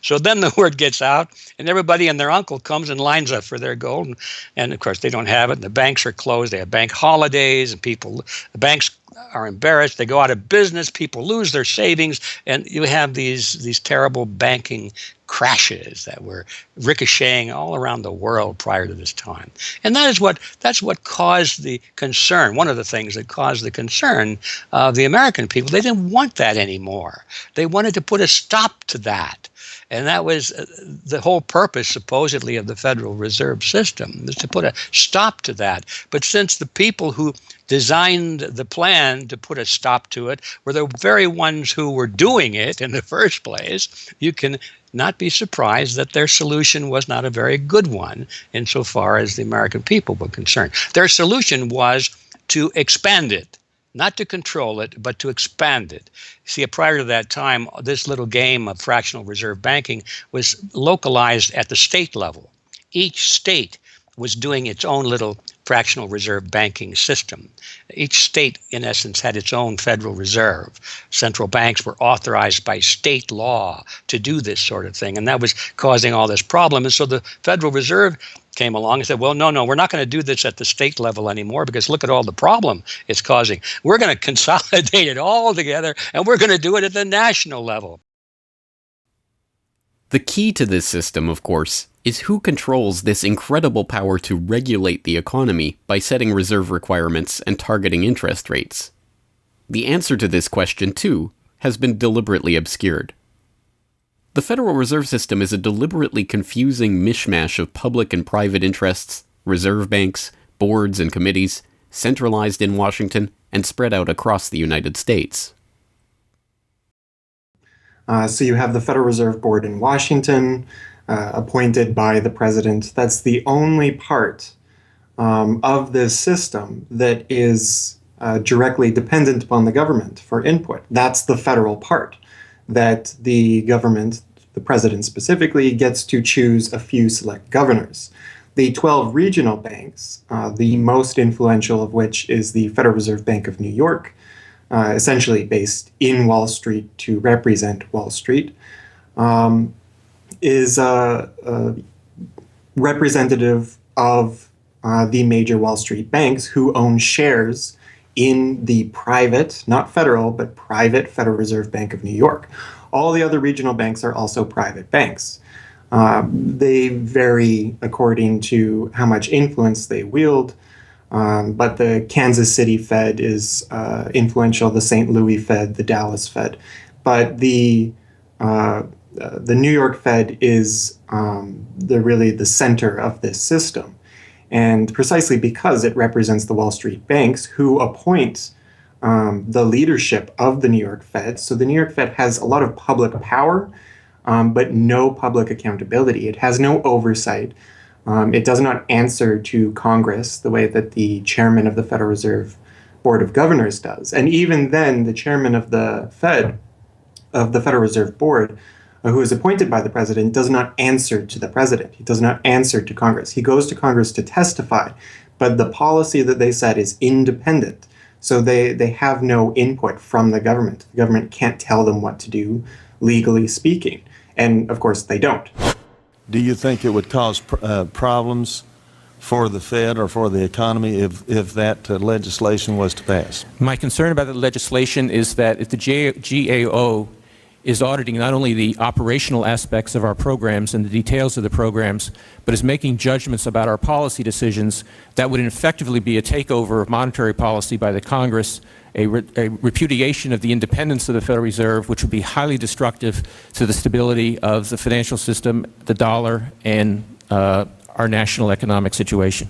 So then the word gets out, and everybody and their uncle comes and lines up for their gold. And of course, they don't have it, and the banks are closed. They have bank holidays, and the banks are embarrassed. They go out of business. People lose their savings, and you have these terrible banking crashes that were ricocheting all around the world prior to this time. And that's what caused the concern. One of the things that caused the concern of the American people, they didn't want that anymore. They wanted to put a stop to that. And that was the whole purpose, supposedly, of the Federal Reserve System, was to put a stop to that. But since the people who designed the plan to put a stop to it were the very ones who were doing it in the first place, you can not be surprised that their solution was not a very good one insofar as the American people were concerned. Their solution was to expand it. Not to control it, but to expand it. See, prior to that time, this little game of fractional reserve banking was localized at the state level. Each state was doing its own little fractional reserve banking system. Each state, in essence, had its own Federal Reserve. Central banks were authorized by state law to do this sort of thing, and that was causing all this problem. And so the Federal Reserve came along and said, well, no, we're not going to do this at the state level anymore because look at all the problem it's causing. We're going to consolidate it all together, and we're going to do it at the national level. The key to this system, of course, is who controls this incredible power to regulate the economy by setting reserve requirements and targeting interest rates. The answer to this question, too, has been deliberately obscured. The Federal Reserve System is a deliberately confusing mishmash of public and private interests, reserve banks, boards and committees, centralized in Washington and spread out across the United States. So you have the Federal Reserve Board in Washington, appointed by the president. That's the only part of this system that is directly dependent upon the government for input. That's the federal part, that the government, the president specifically, gets to choose a few select governors. The 12 regional banks, the most influential of which is the Federal Reserve Bank of New York, essentially based in Wall Street to represent Wall Street, is representative of the major Wall Street banks who own shares in the private, not federal, but private Federal Reserve Bank of New York. All the other regional banks are also private banks. They vary according to how much influence they wield, but the Kansas City Fed is influential, the St. Louis Fed, the Dallas Fed. But the New York Fed is really the center of this system. And precisely because it represents the Wall Street banks who appoint the leadership of the New York Fed. So the New York Fed has a lot of public power, but no public accountability. It has no oversight. It does not answer to Congress the way that the chairman of the Federal Reserve Board of Governors does. And even then, the chairman of the Fed, of the Federal Reserve Board, who is appointed by the president, does not answer to the president. He does not answer to Congress. He goes to Congress to testify, but the policy that they set is independent. So they have no input from the government. The government can't tell them what to do, legally speaking. And of course, they don't. Do you think it would cause problems for the Fed or for the economy if that legislation was to pass? My concern about the legislation is that if the GAO is auditing not only the operational aspects of our programs and the details of the programs, but is making judgments about our policy decisions that would effectively be a takeover of monetary policy by the Congress, a repudiation of the independence of the Federal Reserve, which would be highly destructive to the stability of the financial system, the dollar, and our national economic situation.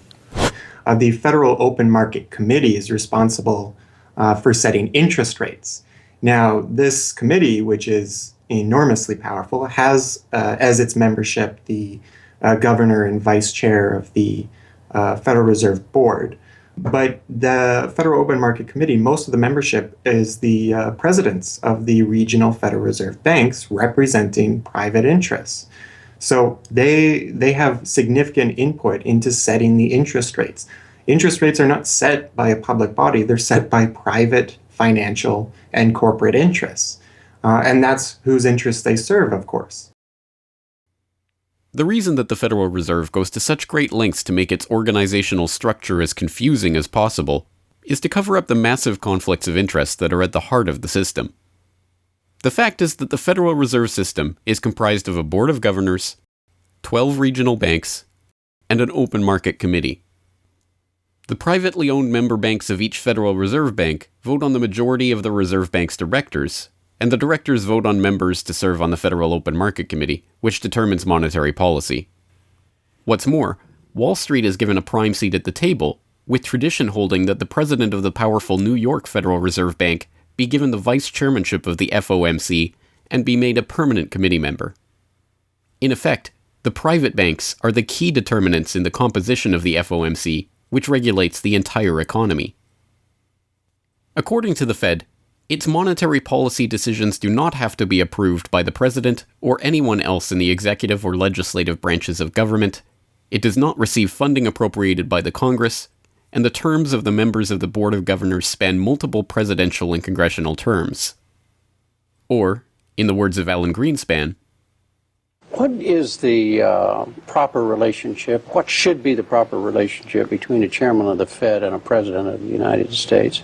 The Federal Open Market Committee is responsible for setting interest rates. Now, this committee, which is enormously powerful, has as its membership the governor and vice chair of the Federal Reserve Board. But the Federal Open Market Committee, most of the membership is the presidents of the regional Federal Reserve banks representing private interests. So they have significant input into setting the interest rates. Interest rates are not set by a public body, they're set by private financial and corporate interests. And that's whose interests they serve, of course. The reason that the Federal Reserve goes to such great lengths to make its organizational structure as confusing as possible is to cover up the massive conflicts of interest that are at the heart of the system. The fact is that the Federal Reserve System is comprised of a board of governors, 12 regional banks, and an open market committee. The privately owned member banks of each Federal Reserve Bank vote on the majority of the Reserve Bank's directors, and the directors vote on members to serve on the Federal Open Market Committee, which determines monetary policy. What's more, Wall Street is given a prime seat at the table, with tradition holding that the president of the powerful New York Federal Reserve Bank be given the vice chairmanship of the FOMC and be made a permanent committee member. In effect, the private banks are the key determinants in the composition of the FOMC, which regulates the entire economy. According to the Fed, its monetary policy decisions do not have to be approved by the president or anyone else in the executive or legislative branches of government. It does not receive funding appropriated by the Congress, and the terms of the members of the Board of Governors span multiple presidential and congressional terms. Or, in the words of Alan Greenspan, what is the proper relationship, what should be the proper relationship between a chairman of the Fed and a president of the United States?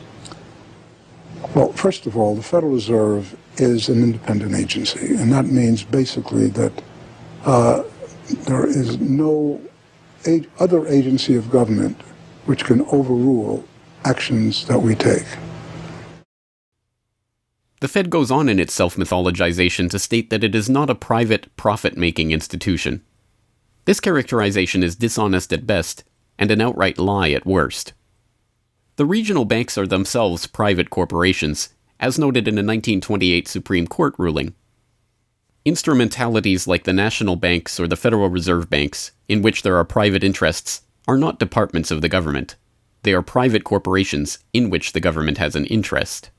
Well, first of all, the Federal Reserve is an independent agency, and that means basically that there is no other agency of government which can overrule actions that we take. The Fed goes on in its self-mythologization to state that it is not a private, profit-making institution. This characterization is dishonest at best, and an outright lie at worst. The regional banks are themselves private corporations, as noted in a 1928 Supreme Court ruling. Instrumentalities like the national banks or the Federal Reserve Banks, in which there are private interests, are not departments of the government. They are private corporations in which the government has an interest.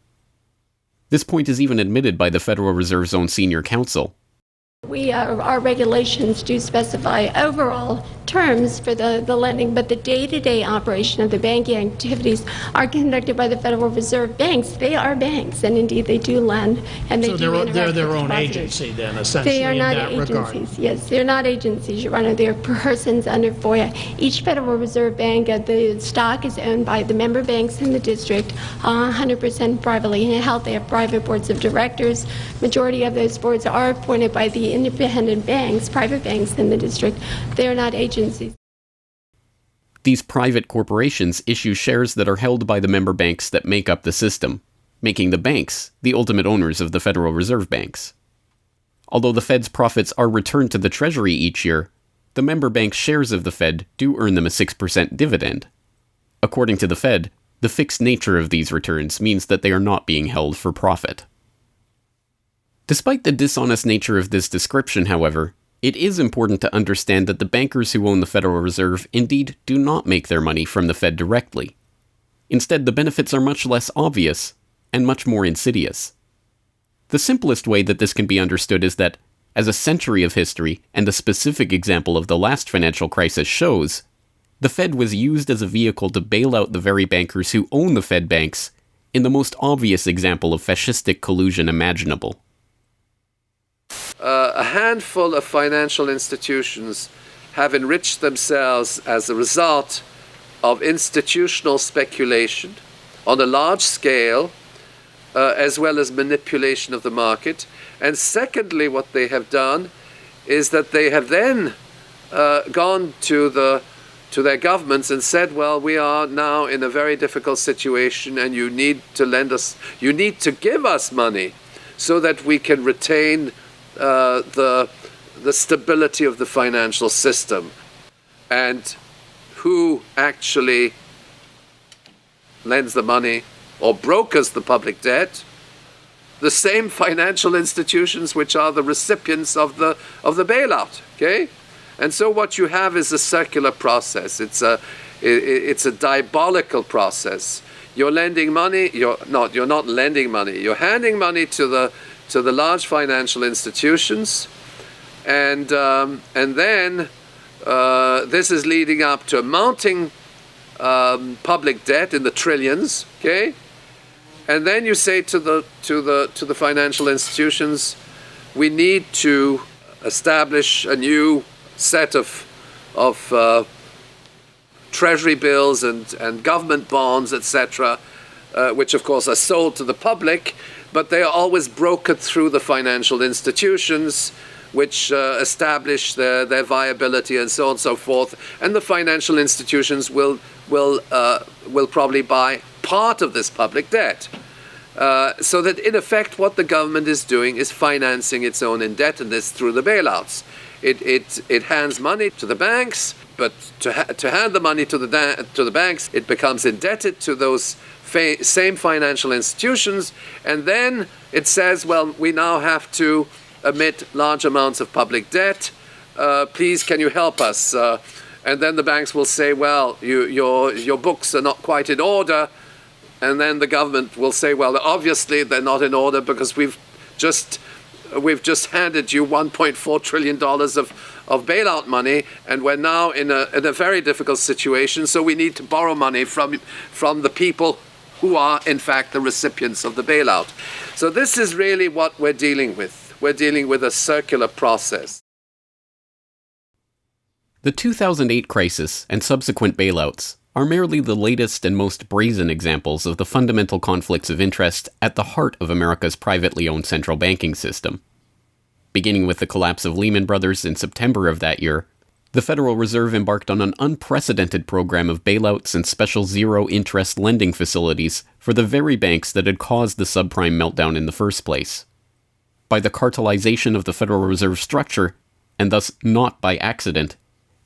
This point is even admitted by the Federal Reserve's own senior counsel. Our regulations do specify overall terms for the lending, but the day-to-day operation of the banking activities are conducted by the Federal Reserve banks. They are banks, and indeed they do lend, and they do interact they're their with own depositors. agency then, essentially, They are not in that agencies. regard. Yes, they're not agencies, Your Honor. They're persons under FOIA. Each Federal Reserve Bank, the stock is owned by the member banks in the district, 100% privately held. They have private boards of directors. Majority of those boards are appointed by the independent banks, private banks in the district. They are not agencies. These private corporations issue shares that are held by the member banks that make up the system, making the banks the ultimate owners of the Federal Reserve Banks. Although the Fed's profits are returned to the Treasury each year, the member banks' shares of the Fed do earn them a 6% dividend. According to the Fed, the fixed nature of these returns means that they are not being held for profit. Despite the dishonest nature of this description, however, it is important to understand that the bankers who own the Federal Reserve indeed do not make their money from the Fed directly. Instead, the benefits are much less obvious and much more insidious. The simplest way that this can be understood is that, as a century of history and a specific example of the last financial crisis shows, the Fed was used as a vehicle to bail out the very bankers who own the Fed banks in the most obvious example of fascistic collusion imaginable. A handful of financial institutions have enriched themselves as a result of institutional speculation on a large scale as well as manipulation of the market. And secondly, what they have done is that they have then gone to their governments and said, well, we are now in a very difficult situation and you need to give us money so that we can retain the stability of the financial system. And who actually lends the money or brokers the public debt? The same financial institutions which are the recipients of the bailout. Okay, and so what you have is a circular process. It's a diabolical process. You're lending money. You're not lending money. You're handing money to the large financial institutions, and then this is leading up to mounting public debt in the trillions. Okay. And then you say to the financial institutions, we need to establish a new set of treasury bills and government bonds, etc., which of course are sold to the public, but they are always brokered through the financial institutions, which establish their viability and so on and so forth. And the financial institutions will probably buy part of this public debt. So that in effect what the government is doing is financing its own indebtedness through the bailouts. It hands money to the banks, but to hand the money to the banks, it becomes indebted to those same financial institutions, and then it says, well, we now have to emit large amounts of public debt. Please, can you help us? And then the banks will say, well, your books are not quite in order. And then the government will say, well, obviously they're not in order because we've just handed you $1.4 trillion of bailout money, and we're now in a very difficult situation, so we need to borrow money from the people who are, in fact, the recipients of the bailout. So this is really what we're dealing with. We're dealing with a circular process. The 2008 crisis and subsequent bailouts are merely the latest and most brazen examples of the fundamental conflicts of interest at the heart of America's privately owned central banking system. Beginning with the collapse of Lehman Brothers in September of that year, the Federal Reserve embarked on an unprecedented program of bailouts and special zero-interest lending facilities for the very banks that had caused the subprime meltdown in the first place. By the cartelization of the Federal Reserve structure, and thus not by accident,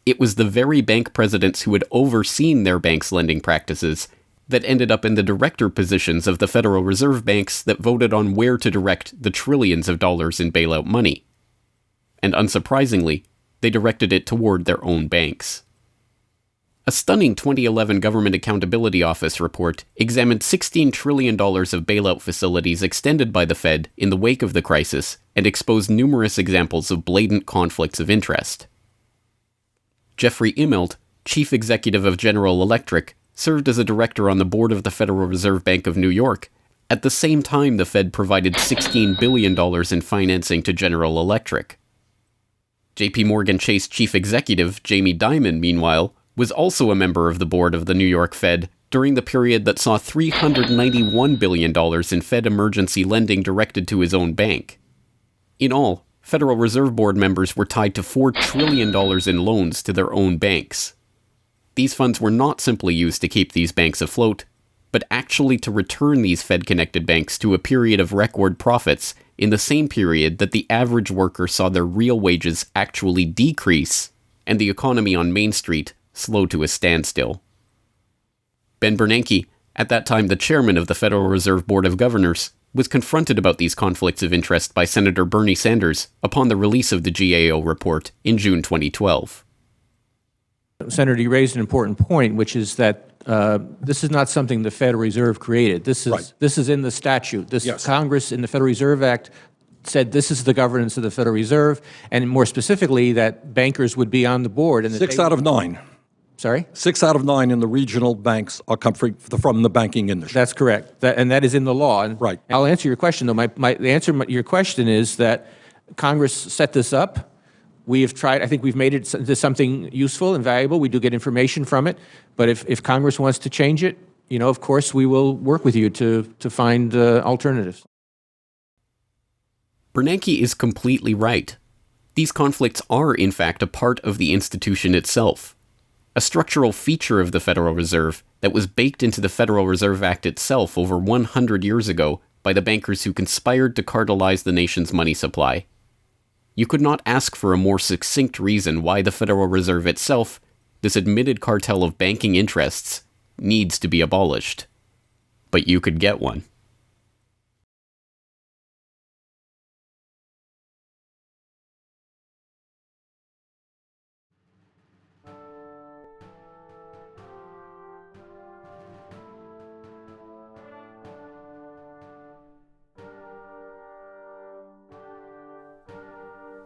it was the very bank presidents who had overseen their banks' lending practices that ended up in the director positions of the Federal Reserve banks that voted on where to direct the trillions of dollars in bailout money. And unsurprisingly, they directed it toward their own banks. A stunning 2011 Government Accountability Office report examined $16 trillion of bailout facilities extended by the Fed in the wake of the crisis and exposed numerous examples of blatant conflicts of interest. Jeffrey Immelt, chief executive of General Electric, served as a director on the board of the Federal Reserve Bank of New York. At the same time, the Fed provided $16 billion in financing to General Electric. JP Morgan Chase chief executive Jamie Dimon, meanwhile, was also a member of the board of the New York Fed during the period that saw $391 billion in Fed emergency lending directed to his own bank. In all, Federal Reserve Board members were tied to $4 trillion in loans to their own banks. These funds were not simply used to keep these banks afloat, but actually to return these Fed-connected banks to a period of record profits in the same period that the average worker saw their real wages actually decrease and the economy on Main Street slow to a standstill. Ben Bernanke, at that time the chairman of the Federal Reserve Board of Governors, was confronted about these conflicts of interest by Senator Bernie Sanders upon the release of the GAO report in June 2012. Senator, you raised an important point, which is that this is not something the Federal Reserve created. This is in the statute. Congress in the Federal Reserve Act said this is the governance of the Federal Reserve, and more specifically that bankers would be on the board. And 6 out of 9. Sorry? 6 out of 9 in the regional banks are come from the banking industry. That's correct. And that is in the law. And right. I'll answer your question, though. The answer to your question is that Congress set this up. We have tried, I think we've made it into something useful and valuable. We do get information from it. But if Congress wants to change it, of course, we will work with you to find alternatives. Bernanke is completely right. These conflicts are, in fact, a part of the institution itself, a structural feature of the Federal Reserve that was baked into the Federal Reserve Act itself over 100 years ago by the bankers who conspired to cartelize the nation's money supply. You could not ask for a more succinct reason why the Federal Reserve itself, this admitted cartel of banking interests, needs to be abolished. But you could get one.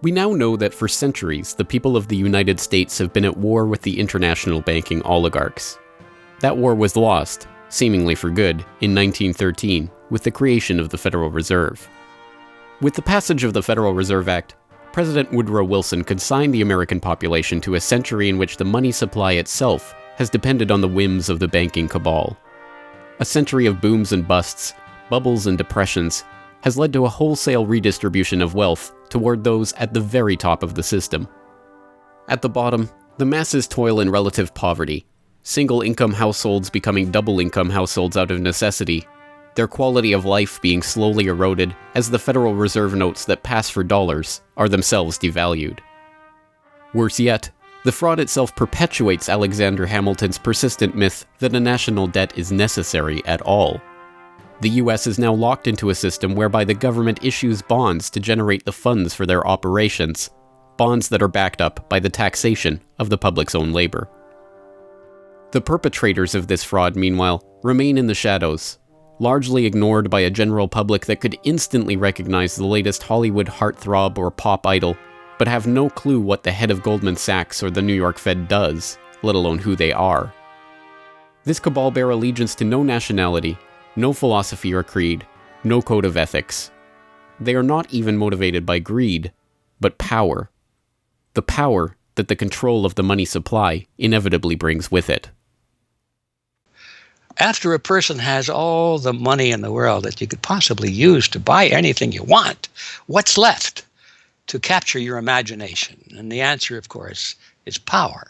We now know that for centuries, the people of the United States have been at war with the international banking oligarchs. That war was lost, seemingly for good, in 1913 with the creation of the Federal Reserve. With the passage of the Federal Reserve Act, President Woodrow Wilson consigned the American population to a century in which the money supply itself has depended on the whims of the banking cabal. A century of booms and busts, bubbles and depressions, has led to a wholesale redistribution of wealth toward those at the very top of the system. At the bottom, the masses toil in relative poverty, single-income households becoming double-income households out of necessity, their quality of life being slowly eroded as the Federal Reserve notes that pass for dollars are themselves devalued. Worse yet, the fraud itself perpetuates Alexander Hamilton's persistent myth that a national debt is necessary at all. The US is now locked into a system whereby the government issues bonds to generate the funds for their operations, bonds that are backed up by the taxation of the public's own labor. The perpetrators of this fraud, meanwhile, remain in the shadows, largely ignored by a general public that could instantly recognize the latest Hollywood heartthrob or pop idol, but have no clue what the head of Goldman Sachs or the New York Fed does, let alone who they are. This cabal bear allegiance to no nationality, no philosophy or creed, no code of ethics. They are not even motivated by greed, but power. The power that the control of the money supply inevitably brings with it. After a person has all the money in the world that you could possibly use to buy anything you want, what's left to capture your imagination? And the answer, of course, is power.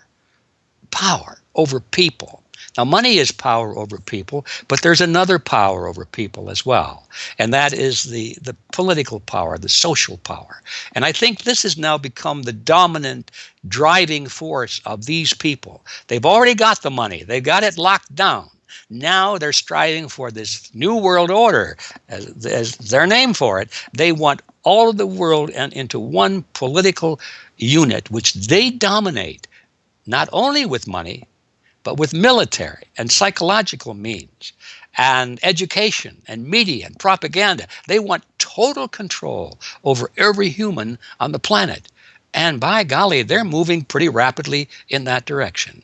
Power over people. Now, money is power over people, but there's another power over people as well, and that is the political power, the social power. And I think this has now become the dominant driving force of these people. They've already got the money. They've got it locked down. Now they're striving for this new world order, as their name for it. They want all of the world into one political unit, which they dominate, not only with money, but with military and psychological means and education and media and propaganda. They want total control over every human on the planet. And by golly, they're moving pretty rapidly in that direction.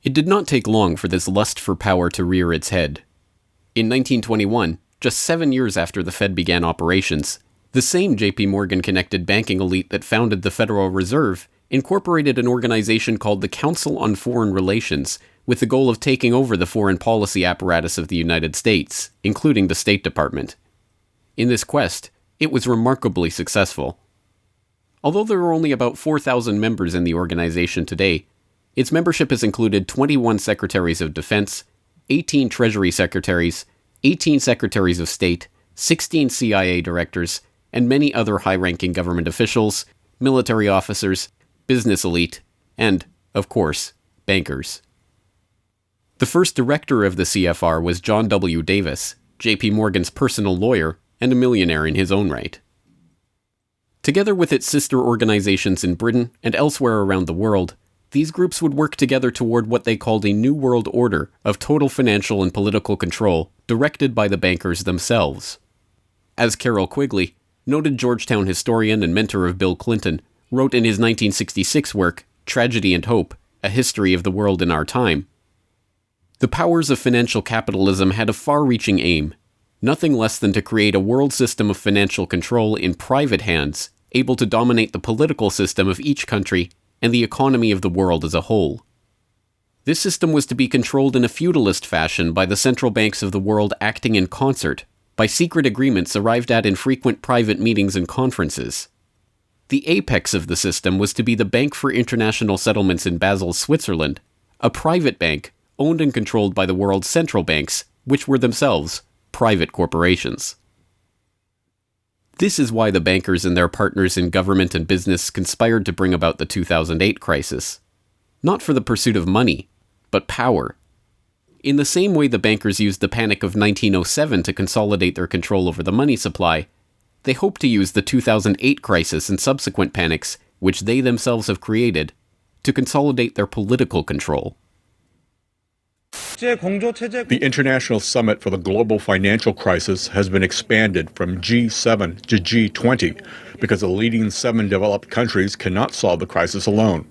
It did not take long for this lust for power to rear its head. In 1921, just 7 years after the Fed began operations, the same J.P. Morgan-connected banking elite that founded the Federal Reserve incorporated an organization called the Council on Foreign Relations with the goal of taking over the foreign policy apparatus of the United States, including the State Department. In this quest, it was remarkably successful. Although there are only about 4,000 members in the organization today, its membership has included 21 Secretaries of Defense, 18 Treasury Secretaries, 18 Secretaries of State, 16 CIA directors, and many other high-ranking government officials, military officers, business elite, and, of course, bankers. The first director of the CFR was John W. Davis, J.P. Morgan's personal lawyer and a millionaire in his own right. Together with its sister organizations in Britain and elsewhere around the world, these groups would work together toward what they called a New World Order of total financial and political control directed by the bankers themselves. As Carroll Quigley, noted Georgetown historian and mentor of Bill Clinton, wrote in his 1966 work, Tragedy and Hope, A History of the World in Our Time, the powers of financial capitalism had a far-reaching aim, nothing less than to create a world system of financial control in private hands, able to dominate the political system of each country and the economy of the world as a whole. This system was to be controlled in a feudalist fashion by the central banks of the world acting in concert, by secret agreements arrived at in frequent private meetings and conferences. The apex of the system was to be the Bank for International Settlements in Basel, Switzerland, a private bank owned and controlled by the world's central banks, which were themselves private corporations. This is why the bankers and their partners in government and business conspired to bring about the 2008 crisis. Not for the pursuit of money, but power. In the same way the bankers used the panic of 1907 to consolidate their control over the money supply, they hope to use the 2008 crisis and subsequent panics, which they themselves have created, to consolidate their political control. The International Summit for the Global Financial Crisis has been expanded from G7 to G20 because the leading 7 developed countries cannot solve the crisis alone.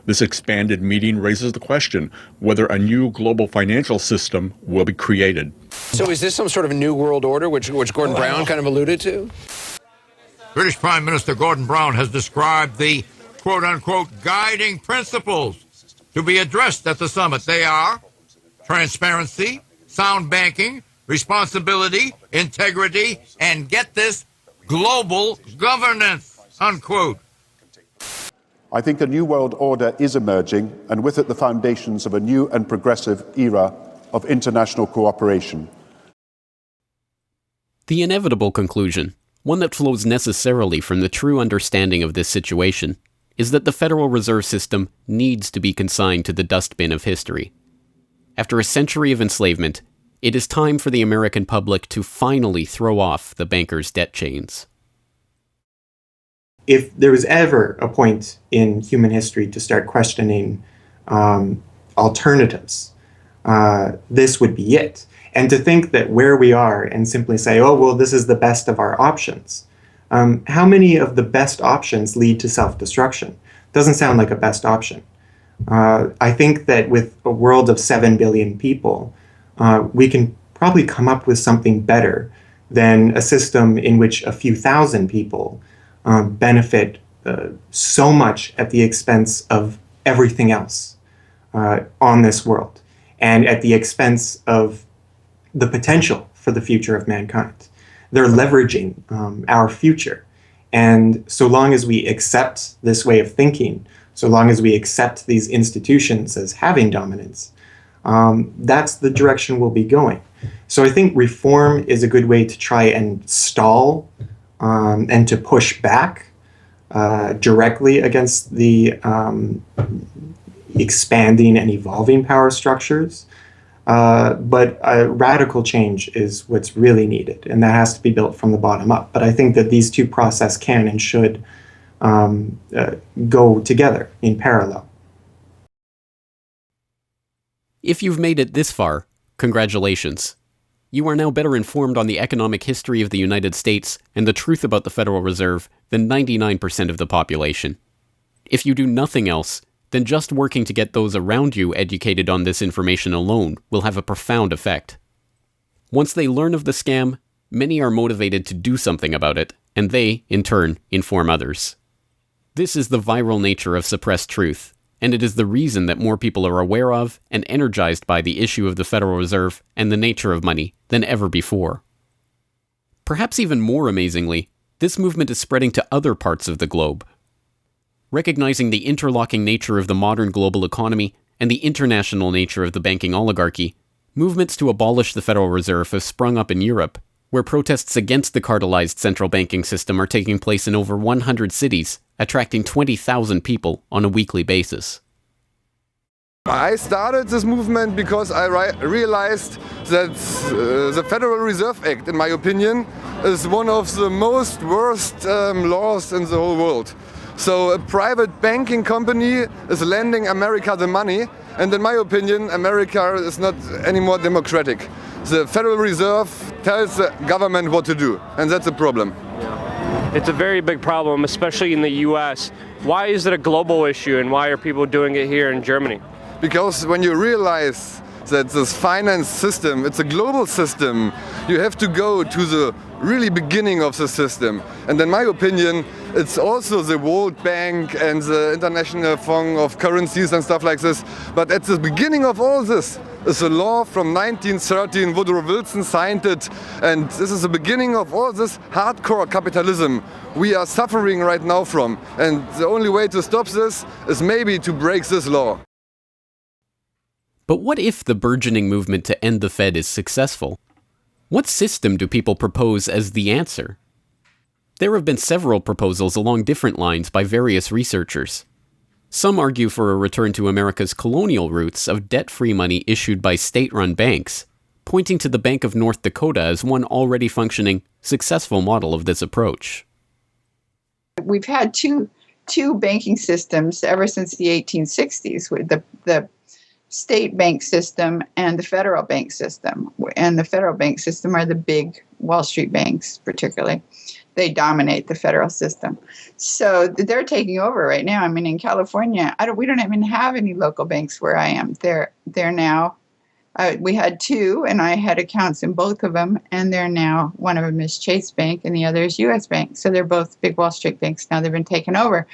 This expanded meeting raises the question whether a new global financial system will be created. So is this some sort of new world order, which Gordon Brown kind of alluded to? British Prime Minister Gordon Brown has described the quote-unquote guiding principles to be addressed at the summit. They are transparency, sound banking, responsibility, integrity, and get this, global governance, unquote. I think a new world order is emerging, and with it the foundations of a new and progressive era of international cooperation. The inevitable conclusion, one that flows necessarily from the true understanding of this situation, is that the Federal Reserve System needs to be consigned to the dustbin of history. After a century of enslavement, it is time for the American public to finally throw off the bankers' debt chains. If there was ever a point in human history to start questioning alternatives, this would be it. And to think that where we are and simply say, oh, well, this is the best of our options. How many of the best options lead to self-destruction? Doesn't sound like a best option. I think that with a world of 7 billion people, we can probably come up with something better than a system in which a few thousand people benefit so much at the expense of everything else on this world, and at the expense of the potential for the future of mankind. They're leveraging our future. And so long as we accept this way of thinking, so long as we accept these institutions as having dominance, that's the direction we'll be going. So I think reform is a good way to try and stall and to push back directly against the expanding and evolving power structures. But radical change is what's really needed, and that has to be built from the bottom up. But I think that these two processes can and should go together in parallel. If you've made it this far, congratulations. You are now better informed on the economic history of the United States and the truth about the Federal Reserve than 99% of the population. If you do nothing else, then just working to get those around you educated on this information alone will have a profound effect. Once they learn of the scam, many are motivated to do something about it, and they, in turn, inform others. This is the viral nature of suppressed truth, and it is the reason that more people are aware of and energized by the issue of the Federal Reserve and the nature of money than ever before. Perhaps even more amazingly, this movement is spreading to other parts of the globe. Recognizing the interlocking nature of the modern global economy and the international nature of the banking oligarchy, movements to abolish the Federal Reserve have sprung up in Europe, where protests against the cartelized central banking system are taking place in over 100 cities, attracting 20,000 people on a weekly basis. I started this movement because I realized that the Federal Reserve Act, in my opinion, is one of the most worst laws in the whole world. So a private banking company is lending America the money, and in my opinion, America is not any more democratic. The Federal Reserve tells the government what to do, and that's a problem. It's a very big problem, especially in the US. Why is it a global issue, and why are people doing it here in Germany? Because when you realize that this finance system, it's a global system, you have to go to the really beginning of the system. And in my opinion, It's also the World Bank and the International Fund of Currencies and stuff like this. But at the beginning of all this is a law from 1913. Woodrow Wilson signed it. And this is the beginning of all this hardcore capitalism we are suffering right now from. And the only way to stop this is maybe to break this law. But what if the burgeoning movement to end the Fed is successful? What system do people propose as the answer? There have been several proposals along different lines by various researchers. Some argue for a return to America's colonial roots of debt-free money issued by state-run banks, pointing to the Bank of North Dakota as one already functioning, successful model of this approach. We've had two banking systems ever since the 1860s, with the state bank system and the federal bank system. And the federal bank system are the big Wall Street banks, particularly. They dominate the federal system. So they're taking over right now. I mean, in California, we don't even have any local banks where I am. They're now, we had two, and I had accounts in both of them, and they're now, one of them is Chase Bank, and the other is U.S. Bank. So they're both big Wall Street banks now. They've been taken over.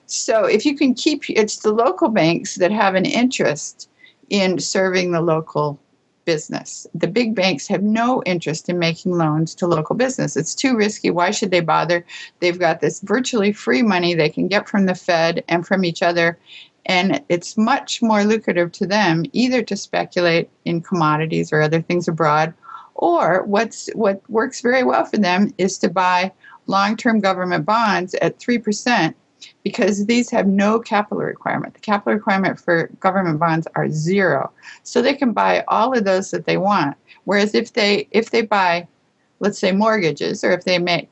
So if you can keep, it's the local banks that have an interest in serving the local business. The big banks have no interest in making loans to local business. It's too risky. Why should they bother? They've got this virtually free money they can get from the Fed and from each other, and it's much more lucrative to them either to speculate in commodities or other things abroad, or what works very well for them is to buy long-term government bonds at 3%, because these have no capital requirement. The capital requirement for government bonds are zero. So they can buy all of those that they want. Whereas if they buy, let's say, mortgages, or if they make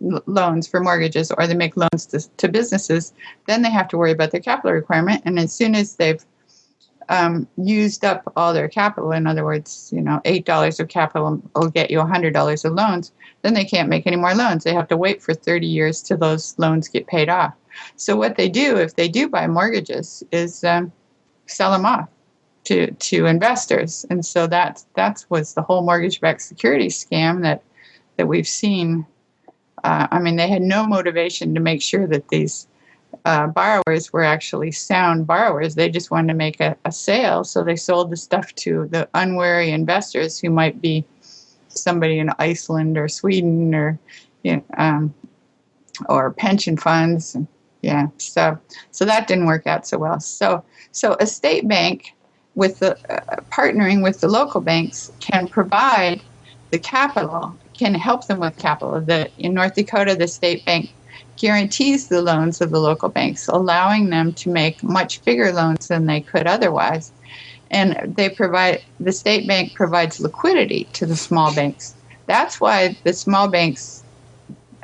loans for mortgages, or they make loans to businesses, then they have to worry about their capital requirement. And as soon as they've used up all their capital, in other words, $8 of capital will get you $100 of loans, then they can't make any more loans. They have to wait for 30 years till those loans get paid off. So what they do, if they do buy mortgages, is sell them off to investors. And so that was the whole mortgage-backed securities scam that we've seen. They had no motivation to make sure that these borrowers were actually sound borrowers. They just wanted to make a sale, so they sold the stuff to the unwary investors who might be somebody in Iceland or Sweden or pension funds. Yeah, so that didn't work out so well. So a state bank with the partnering with the local banks can provide the capital, can help them with capital. In North Dakota, the state bank guarantees the loans of the local banks, allowing them to make much bigger loans than they could otherwise. And the state bank provides liquidity to the small banks. That's why the small banks,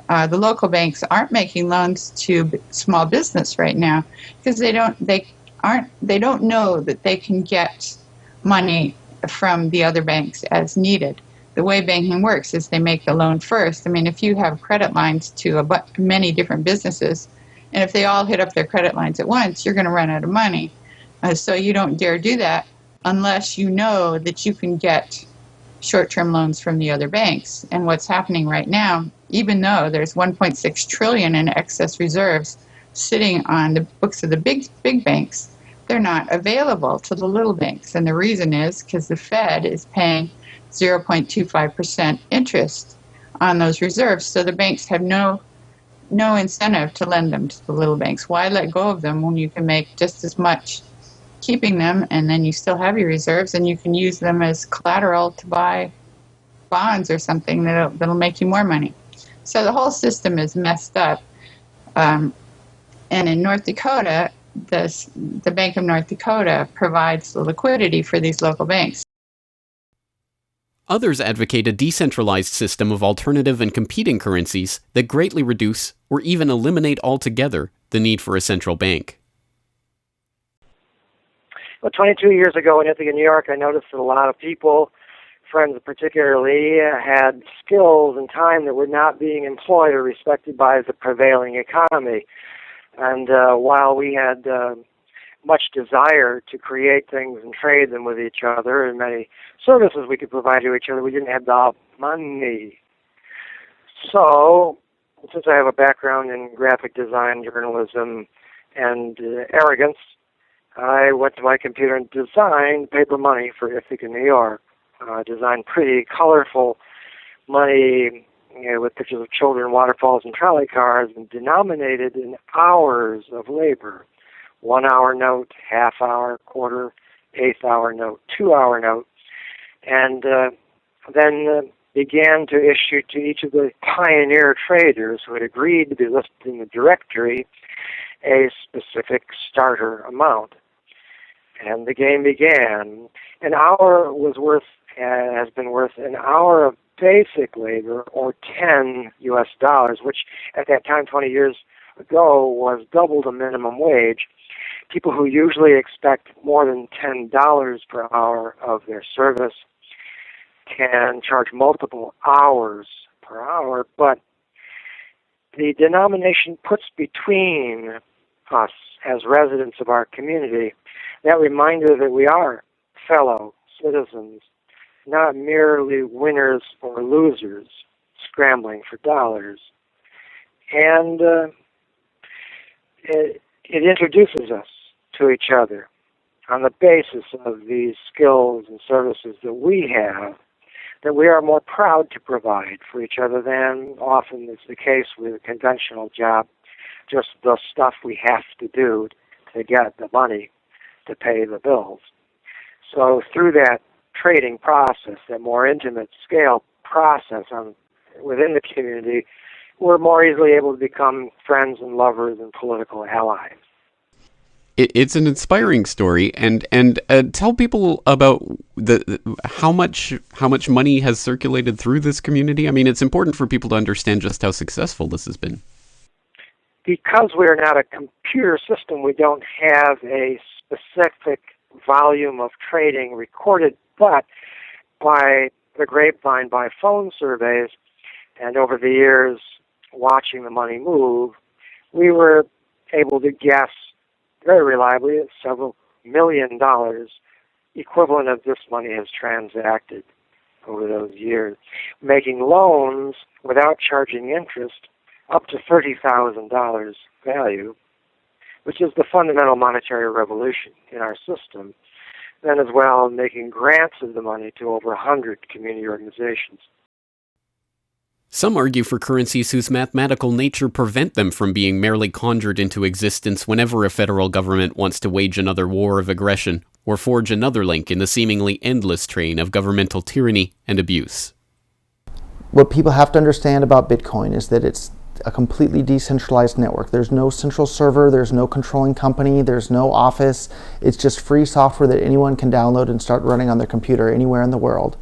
the local banks, aren't making loans to small business right now, because they don't know that they can get money from the other banks as needed. The way banking works is they make the loan first. If you have credit lines to many different businesses, and if they all hit up their credit lines at once, you're going to run out of money. So you don't dare do that unless you know that you can get short-term loans from the other banks. And what's happening right now, even though there's $1.6 trillion in excess reserves sitting on the books of the big banks, they're not available to the little banks. And the reason is because the Fed is paying 0.25% interest on those reserves. So the banks have no incentive to lend them to the little banks. Why let go of them when you can make just as much keeping them, and then you still have your reserves, and you can use them as collateral to buy bonds or something that'll make you more money. So the whole system is messed up. And in North Dakota, the Bank of North Dakota provides the liquidity for these local banks. Others advocate a decentralized system of alternative and competing currencies that greatly reduce or even eliminate altogether the need for a central bank. Well, 22 years ago in Ithaca, New York, I noticed that a lot of people, friends particularly, had skills and time that were not being employed or respected by the prevailing economy. And while we had much desire to create things and trade them with each other, and many services we could provide to each other, we didn't have the money. So Since I have a background in graphic design, journalism, and arrogance, I went to my computer and designed paper money for Ithaca, New York. Designed pretty colorful money, with pictures of children, waterfalls, and trolley cars, and denominated in hours of labor. 1 hour note, half hour, quarter, eighth hour note, 2 hour note, and then began to issue to each of the pioneer traders who had agreed to be listed in the directory a specific starter amount. And the game began. An hour has been worth an hour of basic labor, or $10 US, which at that time, 20 years ago, was double the minimum wage. People who usually expect more than $10 per hour of their service can charge multiple hours per hour, but the denomination puts between us as residents of our community that reminder that we are fellow citizens, not merely winners or losers scrambling for dollars. And it introduces us to each other on the basis of these skills and services that we have, that we are more proud to provide for each other than often is the case with a conventional job, just the stuff we have to do to get the money to pay the bills. So through that trading process, that more intimate scale process within the community, we're more easily able to become friends and lovers and political allies. It's an inspiring story, and tell people about how much money has circulated through this community. I mean, it's important for people to understand just how successful this has been. Because we're not a computer system, we don't have a specific volume of trading recorded, but by the grapevine, by phone surveys, and over the years watching the money move, we were able to guess very reliably at several $1 million equivalent of this money has transacted over those years, making loans without charging interest up to $30,000 value, which is the fundamental monetary revolution in our system. Then as well, making grants of the money to over 100 community organizations. Some argue for currencies whose mathematical nature prevent them from being merely conjured into existence whenever a federal government wants to wage another war of aggression or forge another link in the seemingly endless train of governmental tyranny and abuse. What people have to understand about Bitcoin is that it's a completely decentralized network. There's no central server, there's no controlling company, there's no office. It's just free software that anyone can download and start running on their computer anywhere in the world.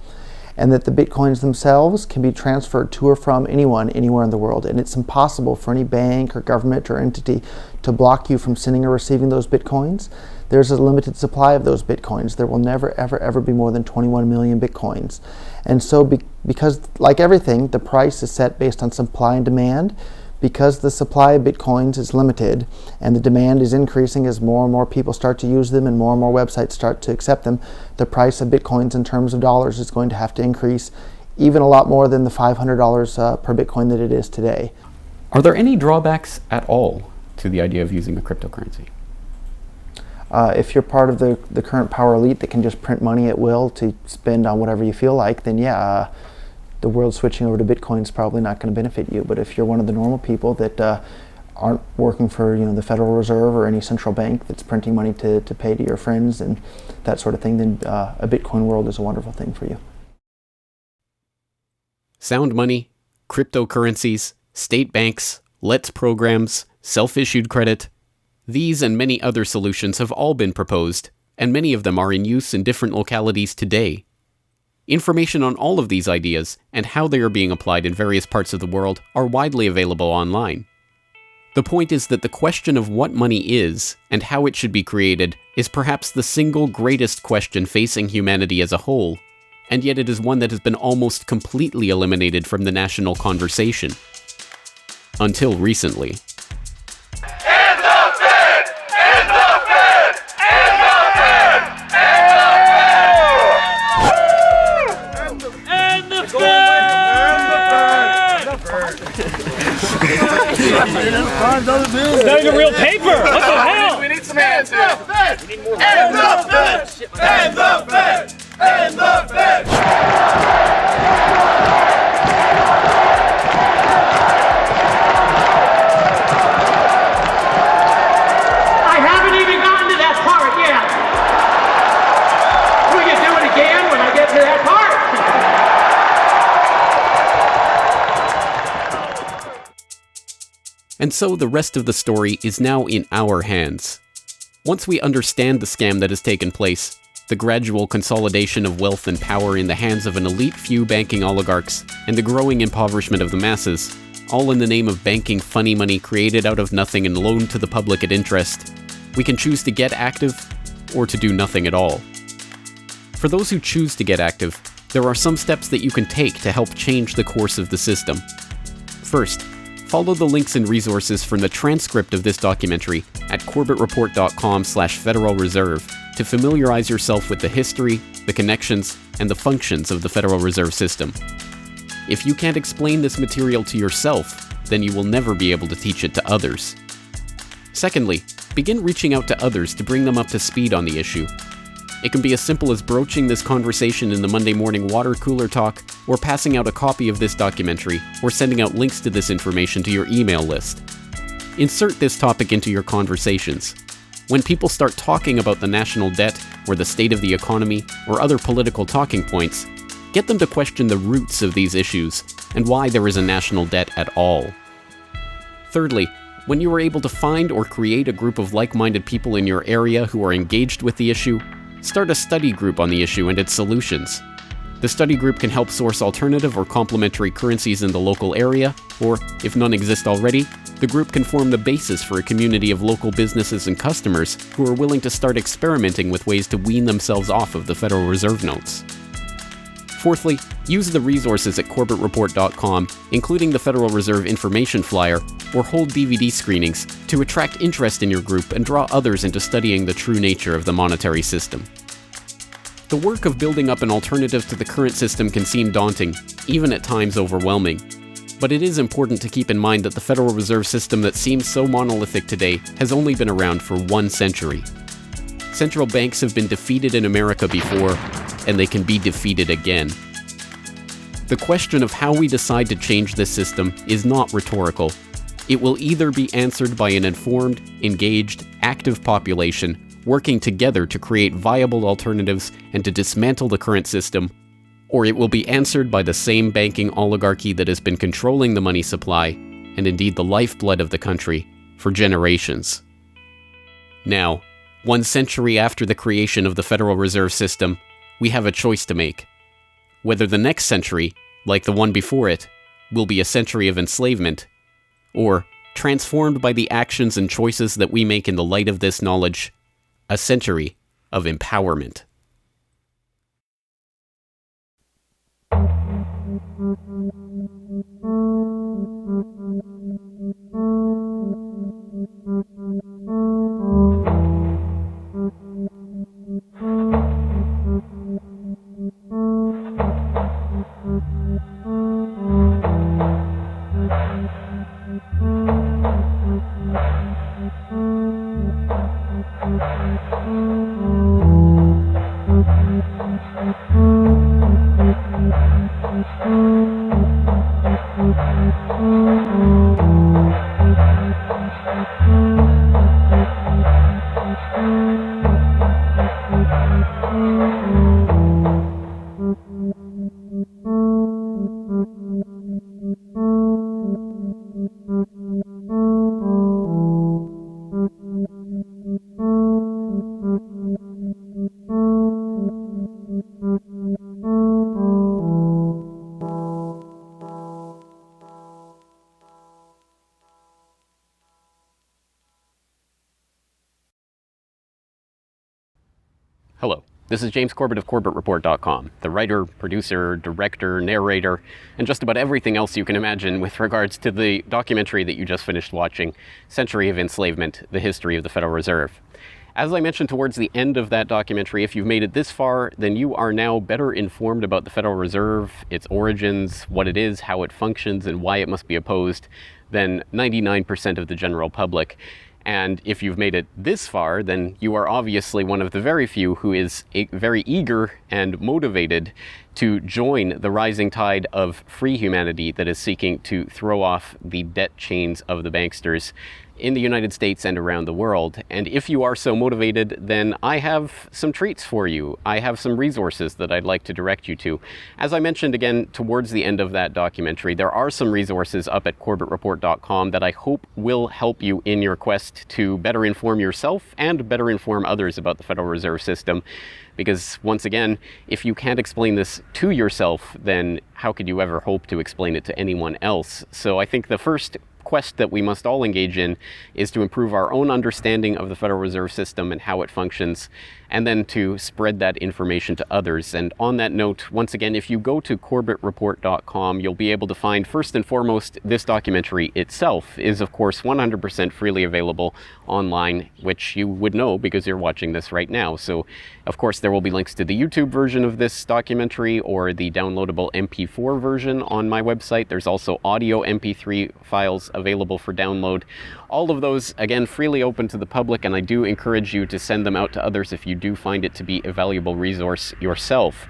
And that the Bitcoins themselves can be transferred to or from anyone anywhere in the world. And it's impossible for any bank or government or entity to block you from sending or receiving those Bitcoins. There's a limited supply of those Bitcoins. There will never, ever, ever be more than 21 million Bitcoins. And so because, like everything, the price is set based on supply and demand, because the supply of Bitcoins is limited and the demand is increasing as more and more people start to use them and more websites start to accept them, the price of Bitcoins in terms of dollars is going to have to increase even a lot more than the $500 per Bitcoin that it is today. Are there any drawbacks at all to the idea of using a cryptocurrency? If you're part of the current power elite that can just print money at will to spend on whatever you feel like, then yeah, the world switching over to Bitcoin is probably not going to benefit you. But if you're one of the normal people that aren't working for the Federal Reserve or any central bank that's printing money to pay to your friends and that sort of thing, then a Bitcoin world is a wonderful thing for you. Sound money, cryptocurrencies, state banks, LETS programs, self-issued credit. These and many other solutions have all been proposed, and many of them are in use in different localities today. Information on all of these ideas and how they are being applied in various parts of the world are widely available online. The point is that the question of what money is and how it should be created is perhaps the single greatest question facing humanity as a whole, and yet it is one that has been almost completely eliminated from the national conversation. Until recently. And the Fed! And the Fed! And the Fed! I haven't even gotten to that part yet. We can do it again when I get to that part. And so the rest of the story is now in our hands. Once we understand the scam that has taken place, the gradual consolidation of wealth and power in the hands of an elite few banking oligarchs, and the growing impoverishment of the masses, all in the name of banking funny money created out of nothing and loaned to the public at interest, we can choose to get active or to do nothing at all. For those who choose to get active, there are some steps that you can take to help change the course of the system. First, follow the links and resources from the transcript of this documentary at corbettreport.com/Federal Reserve to familiarize yourself with the history, the connections, and the functions of the Federal Reserve System. If you can't explain this material to yourself, then you will never be able to teach it to others. Secondly, begin reaching out to others to bring them up to speed on the issue. It can be as simple as broaching this conversation in the Monday morning water cooler talk, or passing out a copy of this documentary, or sending out links to this information to your email list. Insert this topic into your conversations. When people start talking about the national debt, or the state of the economy, or other political talking points, get them to question the roots of these issues, and why there is a national debt at all. Thirdly, when you are able to find or create a group of like-minded people in your area who are engaged with the issue, start a study group on the issue and its solutions. The study group can help source alternative or complementary currencies in the local area, or, if none exist already, the group can form the basis for a community of local businesses and customers who are willing to start experimenting with ways to wean themselves off of the Federal Reserve notes. Fourthly, use the resources at corbettreport.com, including the Federal Reserve information flyer, or hold DVD screenings to attract interest in your group and draw others into studying the true nature of the monetary system. The work of building up an alternative to the current system can seem daunting, even at times overwhelming. But it is important to keep in mind that the Federal Reserve System that seems so monolithic today has only been around for 1 century. Central banks have been defeated in America before, and they can be defeated again. The question of how we decide to change this system is not rhetorical. It will either be answered by an informed, engaged, active population working together to create viable alternatives and to dismantle the current system, or it will be answered by the same banking oligarchy that has been controlling the money supply, and indeed the lifeblood of the country, for generations. Now, 1 century after the creation of the Federal Reserve System, we have a choice to make. Whether the next century, like the one before it, will be a century of enslavement, or, transformed by the actions and choices that we make in the light of this knowledge, a century of empowerment. Hello, this is James Corbett of CorbettReport.com, the writer, producer, director, narrator, and just about everything else you can imagine with regards to the documentary that you just finished watching, Century of Enslavement, The History of the Federal Reserve. As I mentioned towards the end of that documentary, if you've made it this far, then you are now better informed about the Federal Reserve, its origins, what it is, how it functions, and why it must be opposed than 99% of the general public. And if you've made it this far, then you are obviously one of the very few who is very eager and motivated to join the rising tide of free humanity that is seeking to throw off the debt chains of the banksters in the United States and around the world. And if you are so motivated, then I have some treats for you. I have some resources that I'd like to direct you to. As I mentioned again towards the end of that documentary, there are some resources up at corbettreport.com that I hope will help you in your quest to better inform yourself and better inform others about the Federal Reserve System. Because once again, if you can't explain this to yourself, then how could you ever hope to explain it to anyone else? So I think the first quest that we must all engage in is to improve our own understanding of the Federal Reserve System and how it functions, and then to spread that information to others. And on that note, once again, if you go to corbettreport.com, you'll be able to find, first and foremost, this documentary itself is, of course, 100% freely available online, which you would know because you're watching this right now. So, of course, there will be links to the YouTube version of this documentary or the downloadable MP4 version on my website. There's also audio MP3 files available for download. All of those, again, freely open to the public, and I do encourage you to send them out to others if you do find it to be a valuable resource yourself.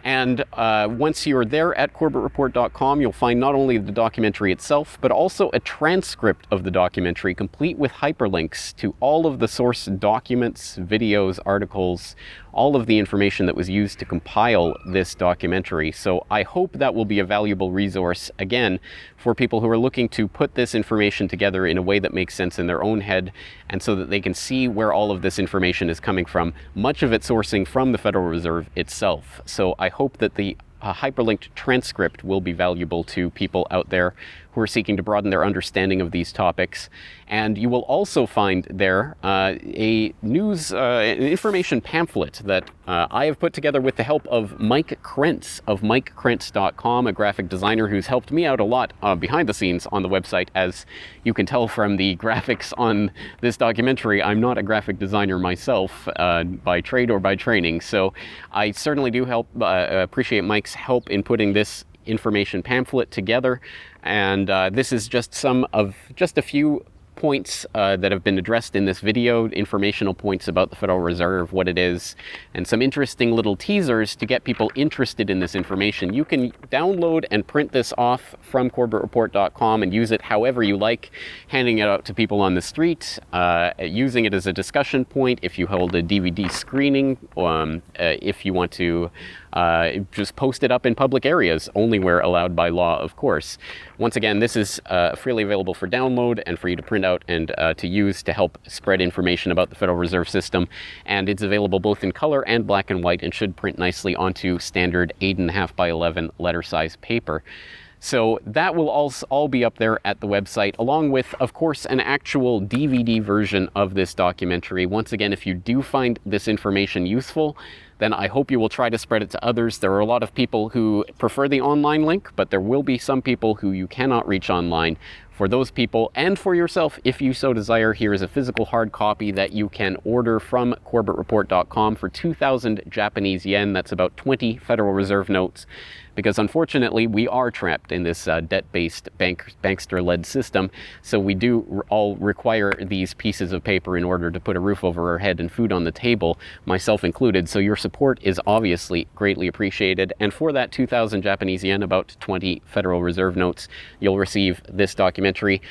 And once you're there at corbettreport.com, you'll find not only the documentary itself, but also a transcript of the documentary, complete with hyperlinks to all of the source documents, videos, articles, all of the information that was used to compile this documentary. So I hope that will be a valuable resource, again, for people who are looking to put this information together in a way that makes sense in their own head, and so that they can see where all of this information is coming from, much of it sourcing from the Federal Reserve itself. So I hope that the hyperlinked transcript will be valuable to people out there who are seeking to broaden their understanding of these topics. And you will also find there a news information pamphlet that I have put together with the help of Mike Krentz of MikeKrentz.com, a graphic designer who's helped me out a lot behind the scenes on the website. As you can tell from the graphics on this documentary, I'm not a graphic designer myself by trade or by training. So I certainly do appreciate Mike's help in putting this information pamphlet together. And this is just a few points that have been addressed in this video, informational points about the Federal Reserve, what it is, and some interesting little teasers to get people interested in this information. You can download and print this off from corbettreport.com and use it however you like, handing it out to people on the street, using it as a discussion point if you hold a DVD screening, if you want to just post it up in public areas, only where allowed by law, of course. Once again, this is freely available for download and for you to print out and to use to help spread information about the Federal Reserve System. And it's available both in color and black and white and should print nicely onto standard 8.5 by 11 letter size paper. So that will all be up there at the website, along with, of course, an actual DVD version of this documentary. Once again, if you do find this information useful, then I hope you will try to spread it to others. There are a lot of people who prefer the online link, but there will be some people who you cannot reach online. For those people, and for yourself, if you so desire, here is a physical hard copy that you can order from corbettreport.com for 2,000 Japanese yen. That's about 20 Federal Reserve notes. Because unfortunately, we are trapped in this debt-based bankster-led system, so we do all require these pieces of paper in order to put a roof over our head and food on the table, myself included. So your support is obviously greatly appreciated. And for that 2,000 Japanese yen, about 20 Federal Reserve notes, you'll receive this documentary.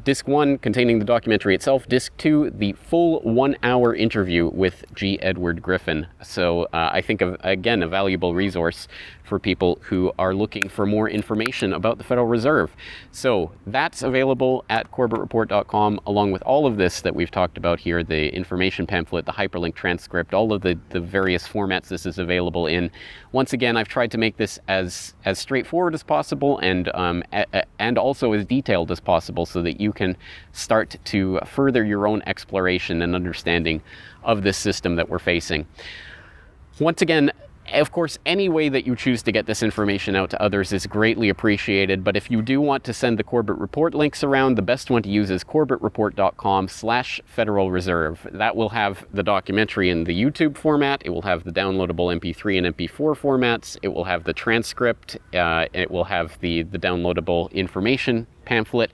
Disc 1 containing the documentary itself. Disc 2, the full 1-hour interview with G. Edward Griffin. So I think, again, a valuable resource for people who are looking for more information about the Federal Reserve. So that's available at corbettreport.com, along with all of this that we've talked about here, the information pamphlet, the hyperlink transcript, all of the various formats this is available in. Once again, I've tried to make this as straightforward as possible and also as detailed as possible so that you can start to further your own exploration and understanding of this system that we're facing. Once again, of course, any way that you choose to get this information out to others is greatly appreciated, but if you do want to send the Corbett Report links around, the best one to use is corbettreport.com/Federal Reserve. That will have the documentary in the YouTube format, it will have the downloadable MP3 and MP4 formats, it will have the transcript, it will have the downloadable information pamphlet,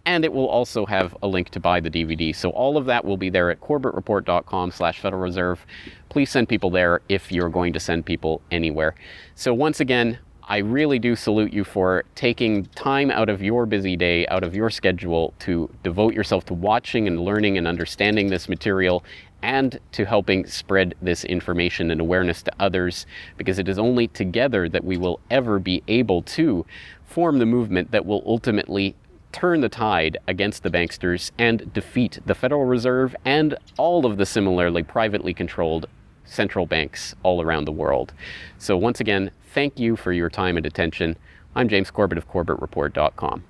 And it will also have a link to buy the DVD. So all of that will be there at corbettreport.com/Federal Reserve. Please send people there if you're going to send people anywhere. So once again, I really do salute you for taking time out of your busy day, out of your schedule, to devote yourself to watching and learning and understanding this material, and to helping spread this information and awareness to others, because it is only together that we will ever be able to form the movement that will ultimately turn the tide against the banksters and defeat the Federal Reserve and all of the similarly privately controlled central banks all around the world. So once again, thank you for your time and attention. I'm James Corbett of CorbettReport.com.